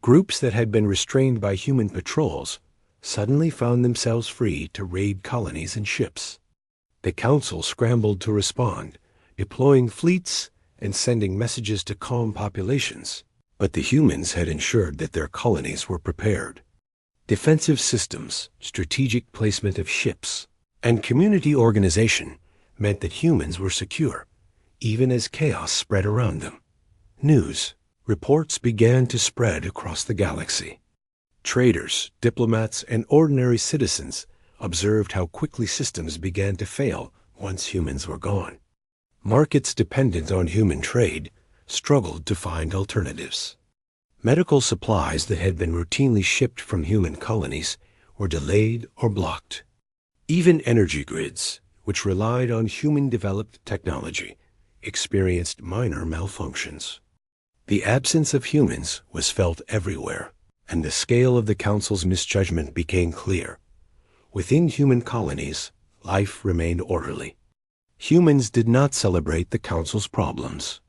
Groups that had been restrained by human patrols suddenly found themselves free to raid colonies and ships. The council scrambled to respond, deploying fleets and sending messages to calm populations, but the humans had ensured that their colonies were prepared. Defensive systems, strategic placement of ships, and community organization meant that humans were secure, even as chaos spread around them. Reports began to spread across the galaxy. Traders, diplomats, and ordinary citizens observed how quickly systems began to fail once humans were gone. Markets dependent on human trade struggled to find alternatives. Medical supplies that had been routinely shipped from human colonies were delayed or blocked. Even energy grids, which relied on human-developed technology, experienced minor malfunctions. The absence of humans was felt everywhere, and the scale of the council's misjudgment became clear. Within human colonies, life remained orderly. Humans did not celebrate the council's problems.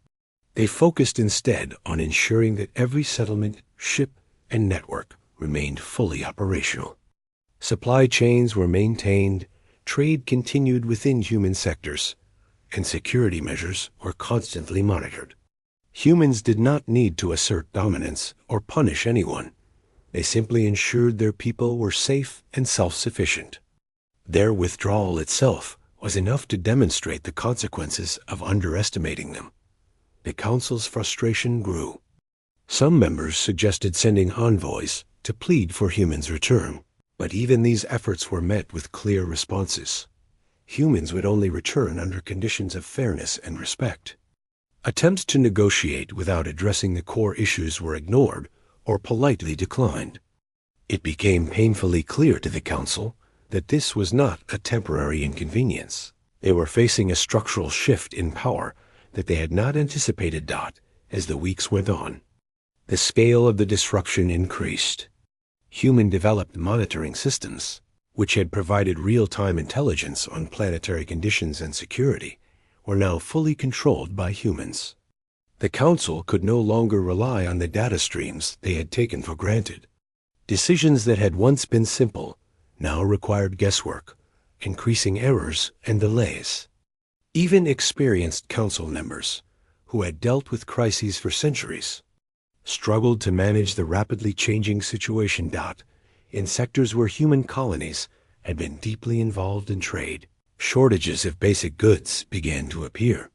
They focused instead on ensuring that every settlement, ship, and network remained fully operational. Supply chains were maintained, trade continued within human sectors, and security measures were constantly monitored. Humans did not need to assert dominance or punish anyone. They simply ensured their people were safe and self-sufficient. Their withdrawal itself was enough to demonstrate the consequences of underestimating them. The council's frustration grew. Some members suggested sending envoys to plead for humans' return, but even these efforts were met with clear responses. Humans would only return under conditions of fairness and respect. Attempts to negotiate without addressing the core issues were ignored or politely declined. It became painfully clear to the council that this was not a temporary inconvenience. They were facing a structural shift in power that they had not anticipated. As the weeks went on, the scale of the disruption increased. Human-developed monitoring systems, which had provided real-time intelligence on planetary conditions and security, were now fully controlled by humans. The council could no longer rely on the data streams they had taken for granted. Decisions that had once been simple now required guesswork, increasing errors and delays. Even experienced council members, who had dealt with crises for centuries, struggled to manage the rapidly changing situation. In sectors where human colonies had been deeply involved in trade, shortages of basic goods began to appear.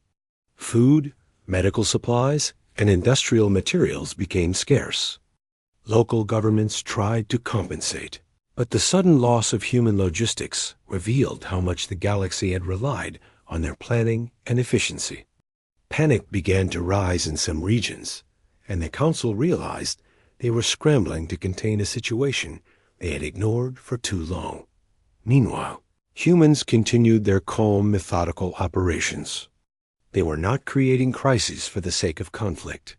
Food, medical supplies, and industrial materials became scarce. Local governments tried to compensate, but the sudden loss of human logistics revealed how much the galaxy had relied on their planning and efficiency. Panic began to rise in some regions, and the council realized they were scrambling to contain a situation they had ignored for too long. Meanwhile, humans continued their calm, methodical operations. They were not creating crises for the sake of conflict.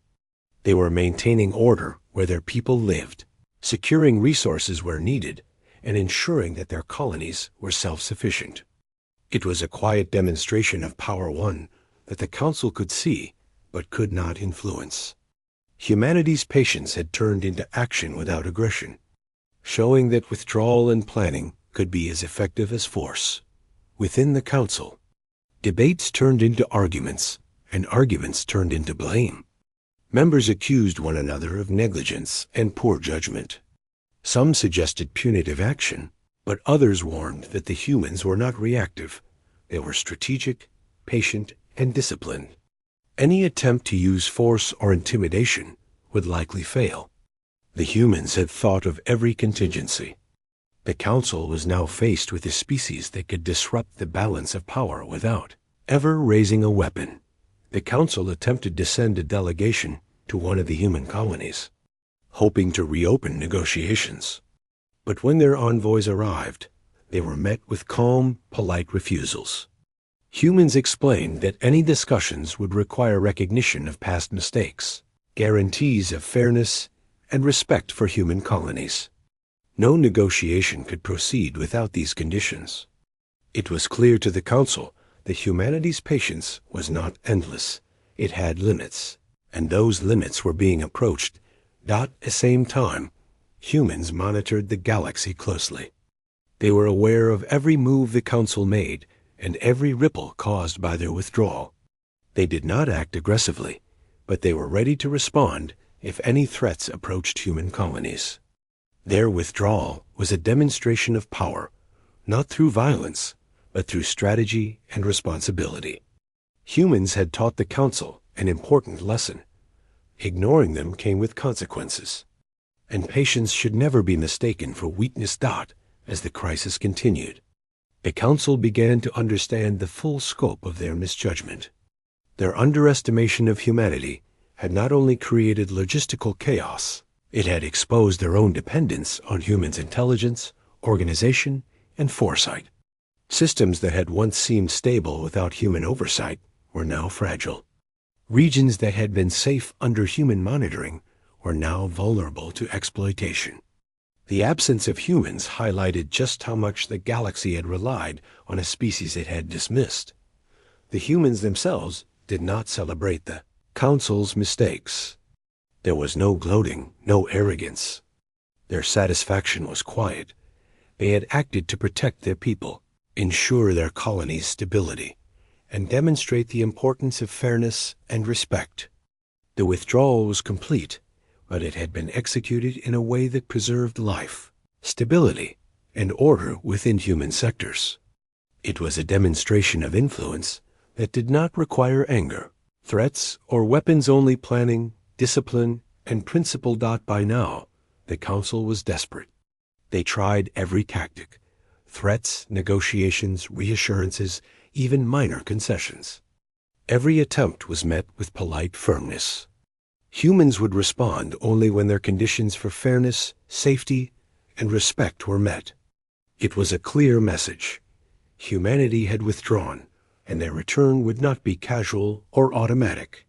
They were maintaining order where their people lived, securing resources where needed, and ensuring that their colonies were self-sufficient. It was a quiet demonstration of power won that the Council could see but could not influence. Humanity's patience had turned into action without aggression, showing that withdrawal and planning could be as effective as force. Within the Council, debates turned into arguments, and arguments turned into blame. Members accused one another of negligence and poor judgment. Some suggested punitive action, but others warned that the humans were not reactive. They were strategic, patient, and disciplined. Any attempt to use force or intimidation would likely fail. The humans had thought of every contingency. The Council was now faced with a species that could disrupt the balance of power without ever raising a weapon. The Council attempted to send a delegation to one of the human colonies, hoping to reopen negotiations. But when their envoys arrived, they were met with calm, polite refusals. Humans explained that any discussions would require recognition of past mistakes, guarantees of fairness, and respect for human colonies. No negotiation could proceed without these conditions. It was clear to the Council that humanity's patience was not endless. It had limits, and those limits were being approached. At the same time, humans monitored the galaxy closely. They were aware of every move the Council made and every ripple caused by their withdrawal. They did not act aggressively, but they were ready to respond if any threats approached human colonies. Their withdrawal was a demonstration of power, not through violence, but through strategy and responsibility. Humans had taught the Council an important lesson. Ignoring them came with consequences, and patience should never be mistaken for weakness. As the crisis continued, the Council began to understand the full scope of their misjudgment. Their underestimation of humanity had not only created logistical chaos, it had exposed their own dependence on humans' intelligence, organization, and foresight. Systems that had once seemed stable without human oversight were now fragile. Regions that had been safe under human monitoring were now vulnerable to exploitation. The absence of humans highlighted just how much the galaxy had relied on a species it had dismissed. The humans themselves did not celebrate the Council's mistakes. There was no gloating, no arrogance. Their satisfaction was quiet. They had acted to protect their people, ensure their colony's stability, and demonstrate the importance of fairness and respect. The withdrawal was complete, but it had been executed in a way that preserved life, stability, and order within human sectors. It was a demonstration of influence that did not require anger, threats, or weapons-only planning, discipline, and principle. By now, the Council was desperate. They tried every tactic: threats, negotiations, reassurances, even minor concessions. Every attempt was met with polite firmness. Humans would respond only when their conditions for fairness, safety, and respect were met. It was a clear message. Humanity had withdrawn, and their return would not be casual or automatic.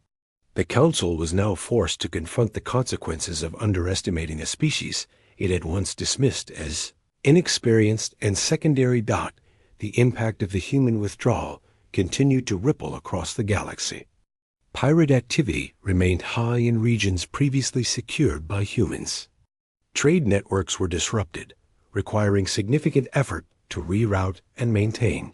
The Council was now forced to confront the consequences of underestimating a species it had once dismissed as inexperienced and secondary. The impact of the human withdrawal continued to ripple across the galaxy. Pirate activity remained high in regions previously secured by humans. Trade networks were disrupted, requiring significant effort to reroute and maintain.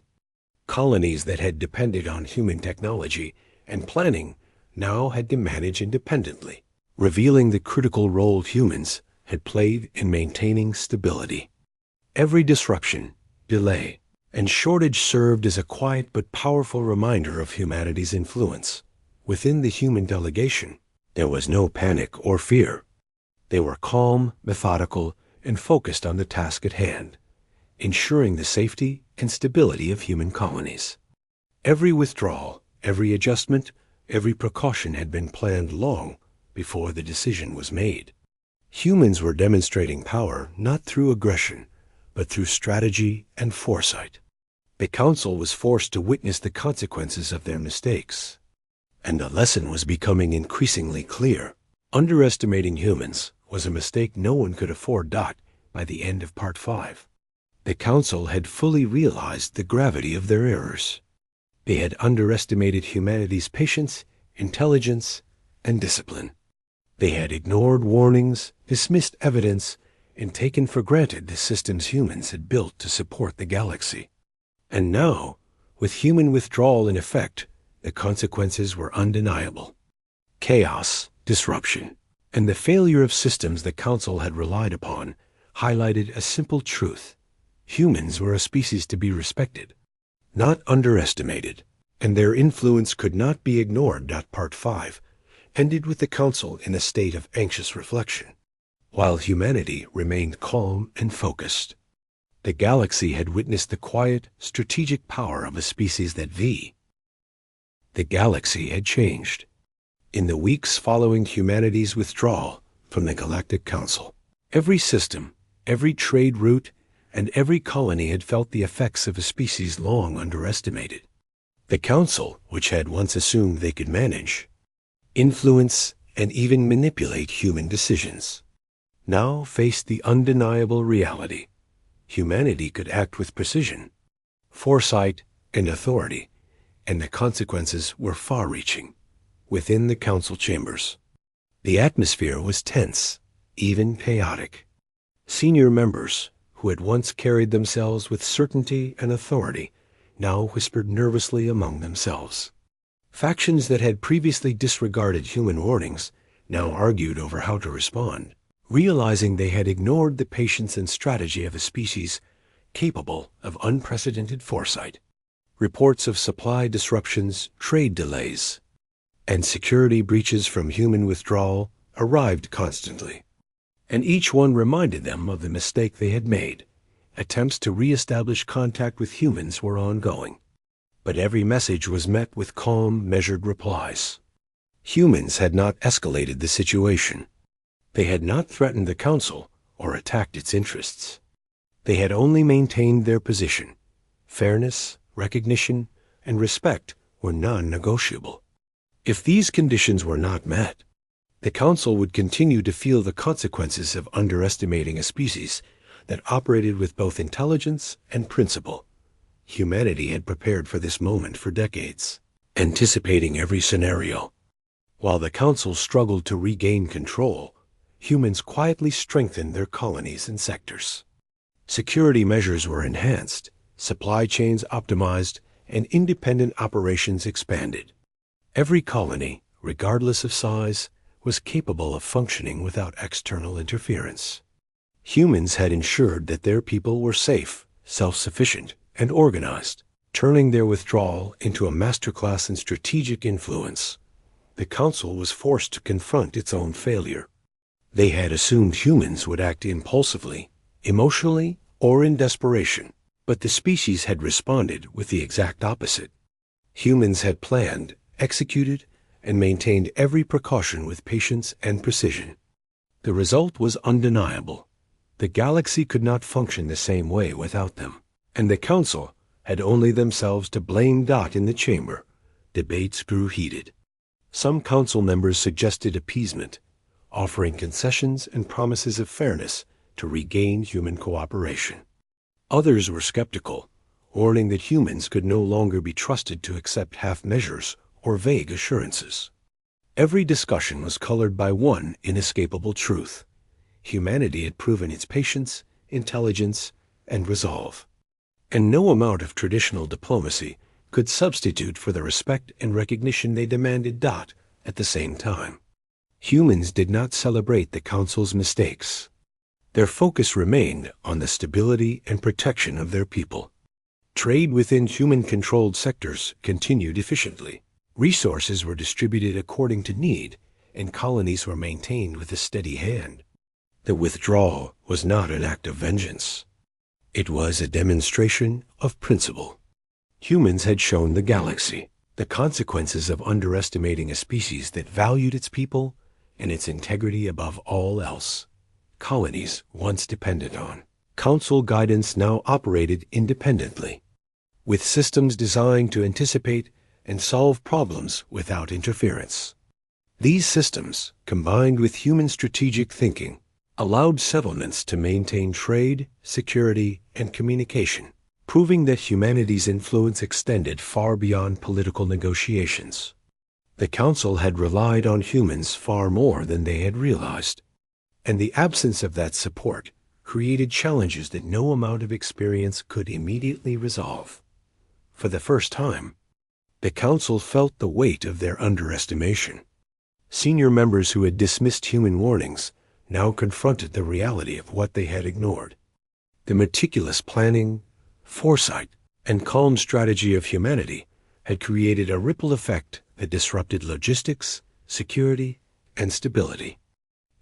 Colonies that had depended on human technology and planning now had to manage independently, revealing the critical role humans had played in maintaining stability. Every disruption, delay, and shortage served as a quiet but powerful reminder of humanity's influence. Within the human delegation, there was no panic or fear. They were calm, methodical, and focused on the task at hand, ensuring the safety and stability of human colonies. Every withdrawal, every adjustment, every precaution had been planned long before the decision was made. Humans were demonstrating power not through aggression, but through strategy and foresight. The Council was forced to witness the consequences of their mistakes, and a lesson was becoming increasingly clear. Underestimating humans was a mistake no one could afford. By the end of Part 5, The Council had fully realized the gravity of their errors. They had underestimated humanity's patience, intelligence, and discipline. They had ignored warnings, dismissed evidence, and taken for granted the systems humans had built to support the galaxy. And now, with human withdrawal in effect, the consequences were undeniable. Chaos, disruption, and the failure of systems the Council had relied upon highlighted a simple truth. Humans were a species to be respected, not underestimated, and their influence could not be ignored. Part 5 ended with the Council in a state of anxious reflection, while humanity remained calm and focused. The galaxy had witnessed the quiet, strategic power of a species that The galaxy had changed. In the weeks following humanity's withdrawal from the Galactic Council, every system, every trade route, and every colony had felt the effects of a species long underestimated. The Council, which had once assumed they could manage, influence, and even manipulate human decisions, now faced the undeniable reality. Humanity could act with precision, foresight, and authority, and the consequences were far-reaching. Within the Council chambers, the atmosphere was tense, even chaotic. Senior members, who had once carried themselves with certainty and authority, now whispered nervously among themselves. Factions that had previously disregarded human warnings now argued over how to respond, realizing they had ignored the patience and strategy of a species capable of unprecedented foresight. Reports of supply disruptions, trade delays, and security breaches from human withdrawal arrived constantly, and each one reminded them of the mistake they had made. Attempts to re-establish contact with humans were ongoing, but every message was met with calm, measured replies. Humans had not escalated the situation. They had not threatened the Council or attacked its interests. They had only maintained their position. Fairness, recognition, and respect were non-negotiable. If these conditions were not met, the Council would continue to feel the consequences of underestimating a species that operated with both intelligence and principle. Humanity had prepared for this moment for decades, anticipating every scenario. While the Council struggled to regain control, humans quietly strengthened their colonies and sectors. Security measures were enhanced, supply chains optimized, and independent operations expanded. Every colony, regardless of size, was capable of functioning without external interference. Humans had ensured that their people were safe, self-sufficient, and organized, turning their withdrawal into a masterclass in strategic influence. The Council was forced to confront its own failure. They had assumed humans would act impulsively, emotionally, or in desperation, but the species had responded with the exact opposite. Humans had planned, executed, and maintained every precaution with patience and precision. The result was undeniable. The galaxy could not function the same way without them, and the Council had only themselves to blame. In the chamber, debates grew heated. Some Council members suggested appeasement, offering concessions and promises of fairness to regain human cooperation. Others were skeptical, warning that humans could no longer be trusted to accept half measures or vague assurances. Every discussion was colored by one inescapable truth. Humanity had proven its patience, intelligence, and resolve, and no amount of traditional diplomacy could substitute for the respect and recognition they demanded. At the same time, humans did not celebrate the Council's mistakes. Their focus remained on the stability and protection of their people. Trade within human-controlled sectors continued efficiently. Resources were distributed according to need, and colonies were maintained with a steady hand. The withdrawal was not an act of vengeance. It was a demonstration of principle. Humans had shown the galaxy the consequences of underestimating a species that valued its people and its integrity above all else. Colonies once depended on Council guidance now operated independently, with systems designed to anticipate and solve problems without interference. These systems, combined with human strategic thinking, allowed settlements to maintain trade, security, and communication, proving that humanity's influence extended far beyond political negotiations. The Council had relied on humans far more than they had realized, and the absence of that support created challenges that no amount of experience could immediately resolve. For the first time, the Council felt the weight of their underestimation. Senior members who had dismissed human warnings now confronted the reality of what they had ignored. The meticulous planning, foresight, and calm strategy of humanity had created a ripple effect that disrupted logistics, security, and stability.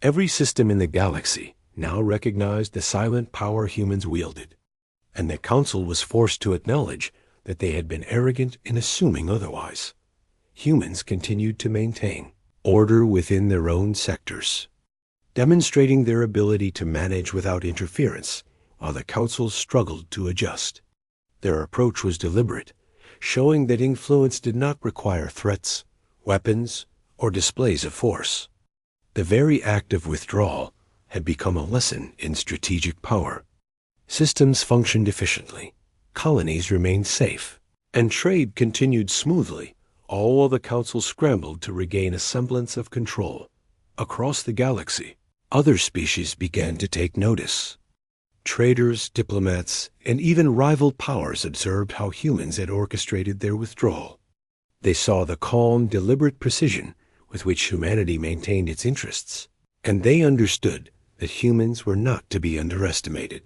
Every system in the galaxy now recognized the silent power humans wielded, and the Council was forced to acknowledge that they had been arrogant in assuming otherwise. Humans continued to maintain order within their own sectors, demonstrating their ability to manage without interference, while the Council struggled to adjust. Their approach was deliberate, showing that influence did not require threats, weapons, or displays of force. The very act of withdrawal had become a lesson in strategic power. Systems functioned efficiently, colonies remained safe, and trade continued smoothly, all while the Council scrambled to regain a semblance of control. Across the galaxy, other species began to take notice. Traders, diplomats, and even rival powers observed how humans had orchestrated their withdrawal. They saw the calm, deliberate precision with which humanity maintained its interests, and they understood that humans were not to be underestimated.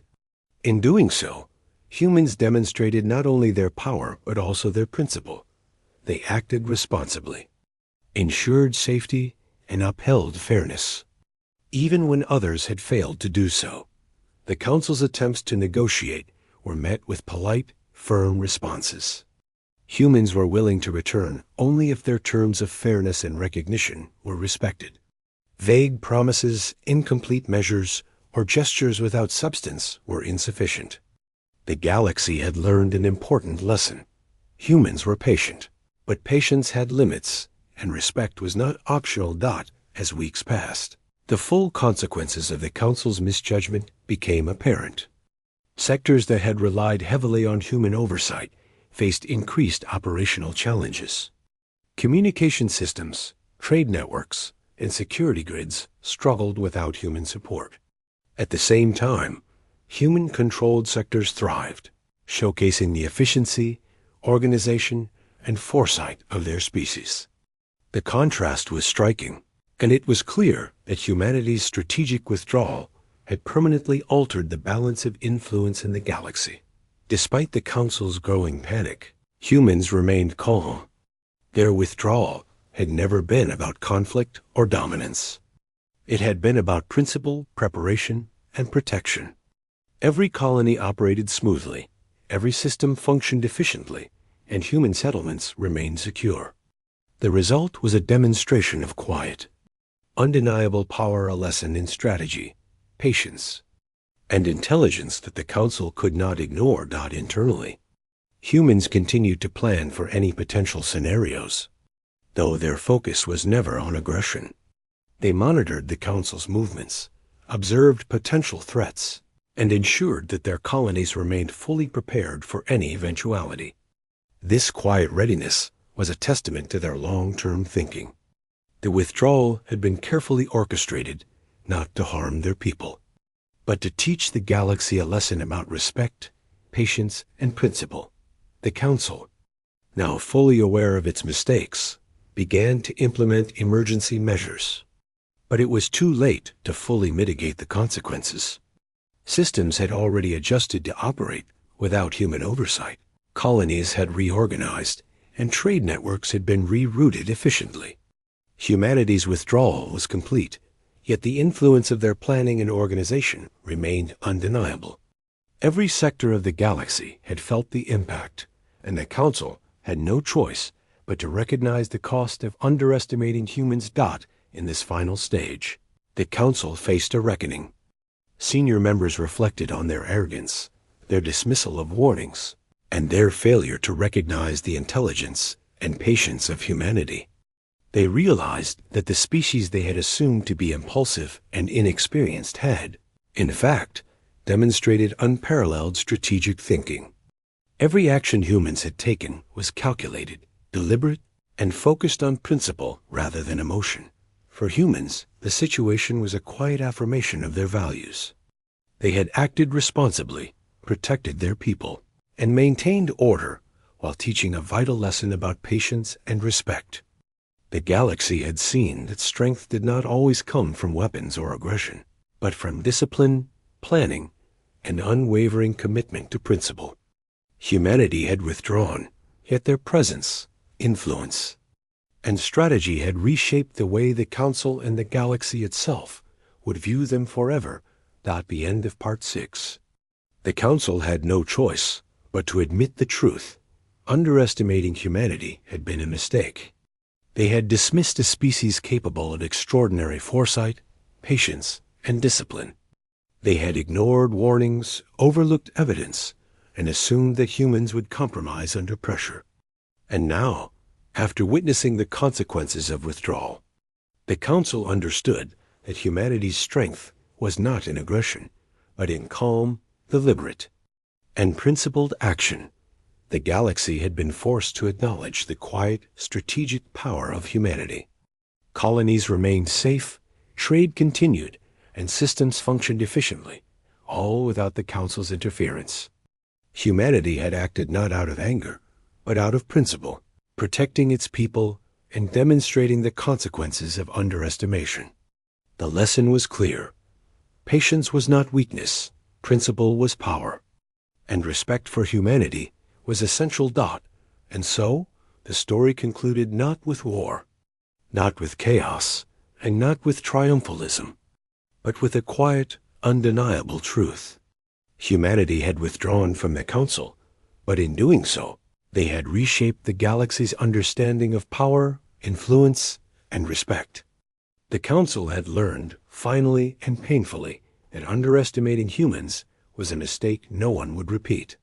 In doing so, humans demonstrated not only their power but also their principle. They acted responsibly, ensured safety, and upheld fairness, even when others had failed to do so. The Council's attempts to negotiate were met with polite, firm responses. Humans were willing to return only if their terms of fairness and recognition were respected. Vague promises, incomplete measures, or gestures without substance were insufficient. The galaxy had learned an important lesson. Humans were patient, but patience had limits, and respect was not optional. As weeks passed, the full consequences of the Council's misjudgment became apparent. Sectors that had relied heavily on human oversight faced increased operational challenges. Communication systems, trade networks, and security grids struggled without human support. At the same time, human-controlled sectors thrived, showcasing the efficiency, organization, and foresight of their species. The contrast was striking, and it was clear that humanity's strategic withdrawal had permanently altered the balance of influence in the galaxy. Despite the Council's growing panic, humans remained calm. Their withdrawal had never been about conflict or dominance. It had been about principle, preparation, and protection. Every colony operated smoothly, every system functioned efficiently, and human settlements remained secure. The result was a demonstration of quiet, undeniable power, a lesson in strategy, patience, and intelligence that the Council could not ignore. Internally, humans continued to plan for any potential scenarios, though their focus was never on aggression. They monitored the Council's movements, observed potential threats, and ensured that their colonies remained fully prepared for any eventuality. This quiet readiness was a testament to their long-term thinking. The withdrawal had been carefully orchestrated, not to harm their people, but to teach the galaxy a lesson about respect, patience, and principle. The Council, now fully aware of its mistakes, began to implement emergency measures. But it was too late to fully mitigate the consequences. Systems had already adjusted to operate without human oversight. Colonies had reorganized, and trade networks had been rerouted efficiently. Humanity's withdrawal was complete, yet the influence of their planning and organization remained undeniable. Every sector of the galaxy had felt the impact, and the Council had no choice but to recognize the cost of underestimating humans. In this final stage, the Council faced a reckoning. Senior members reflected on their arrogance, their dismissal of warnings, and their failure to recognize the intelligence and patience of humanity. They realized that the species they had assumed to be impulsive and inexperienced had, in fact, demonstrated unparalleled strategic thinking. Every action humans had taken was calculated, deliberate, and focused on principle rather than emotion. For humans, the situation was a quiet affirmation of their values. They had acted responsibly, protected their people, and maintained order while teaching a vital lesson about patience and respect. The galaxy had seen that strength did not always come from weapons or aggression, but from discipline, planning, and unwavering commitment to principle. Humanity had withdrawn, yet their presence, influence, and strategy had reshaped the way the Council and the galaxy itself would view them forever. The end of Part 6. The Council had no choice but to admit the truth. Underestimating humanity had been a mistake. They had dismissed a species capable of extraordinary foresight, patience, and discipline. They had ignored warnings, overlooked evidence, and assumed that humans would compromise under pressure. And now, after witnessing the consequences of withdrawal, the Council understood that humanity's strength was not in aggression, but in calm, deliberate, and principled action. The galaxy had been forced to acknowledge the quiet, strategic power of humanity. Colonies remained safe, trade continued, and systems functioned efficiently, all without the Council's interference. Humanity had acted not out of anger, but out of principle, protecting its people and demonstrating the consequences of underestimation. The lesson was clear. Patience was not weakness, principle was power, and respect for humanity was essential. And so, the story concluded not with war, not with chaos, and not with triumphalism, but with a quiet, undeniable truth. Humanity had withdrawn from the Council, but in doing so, they had reshaped the galaxy's understanding of power, influence, and respect. The Council had learned, finally and painfully, that underestimating humans was a mistake no one would repeat.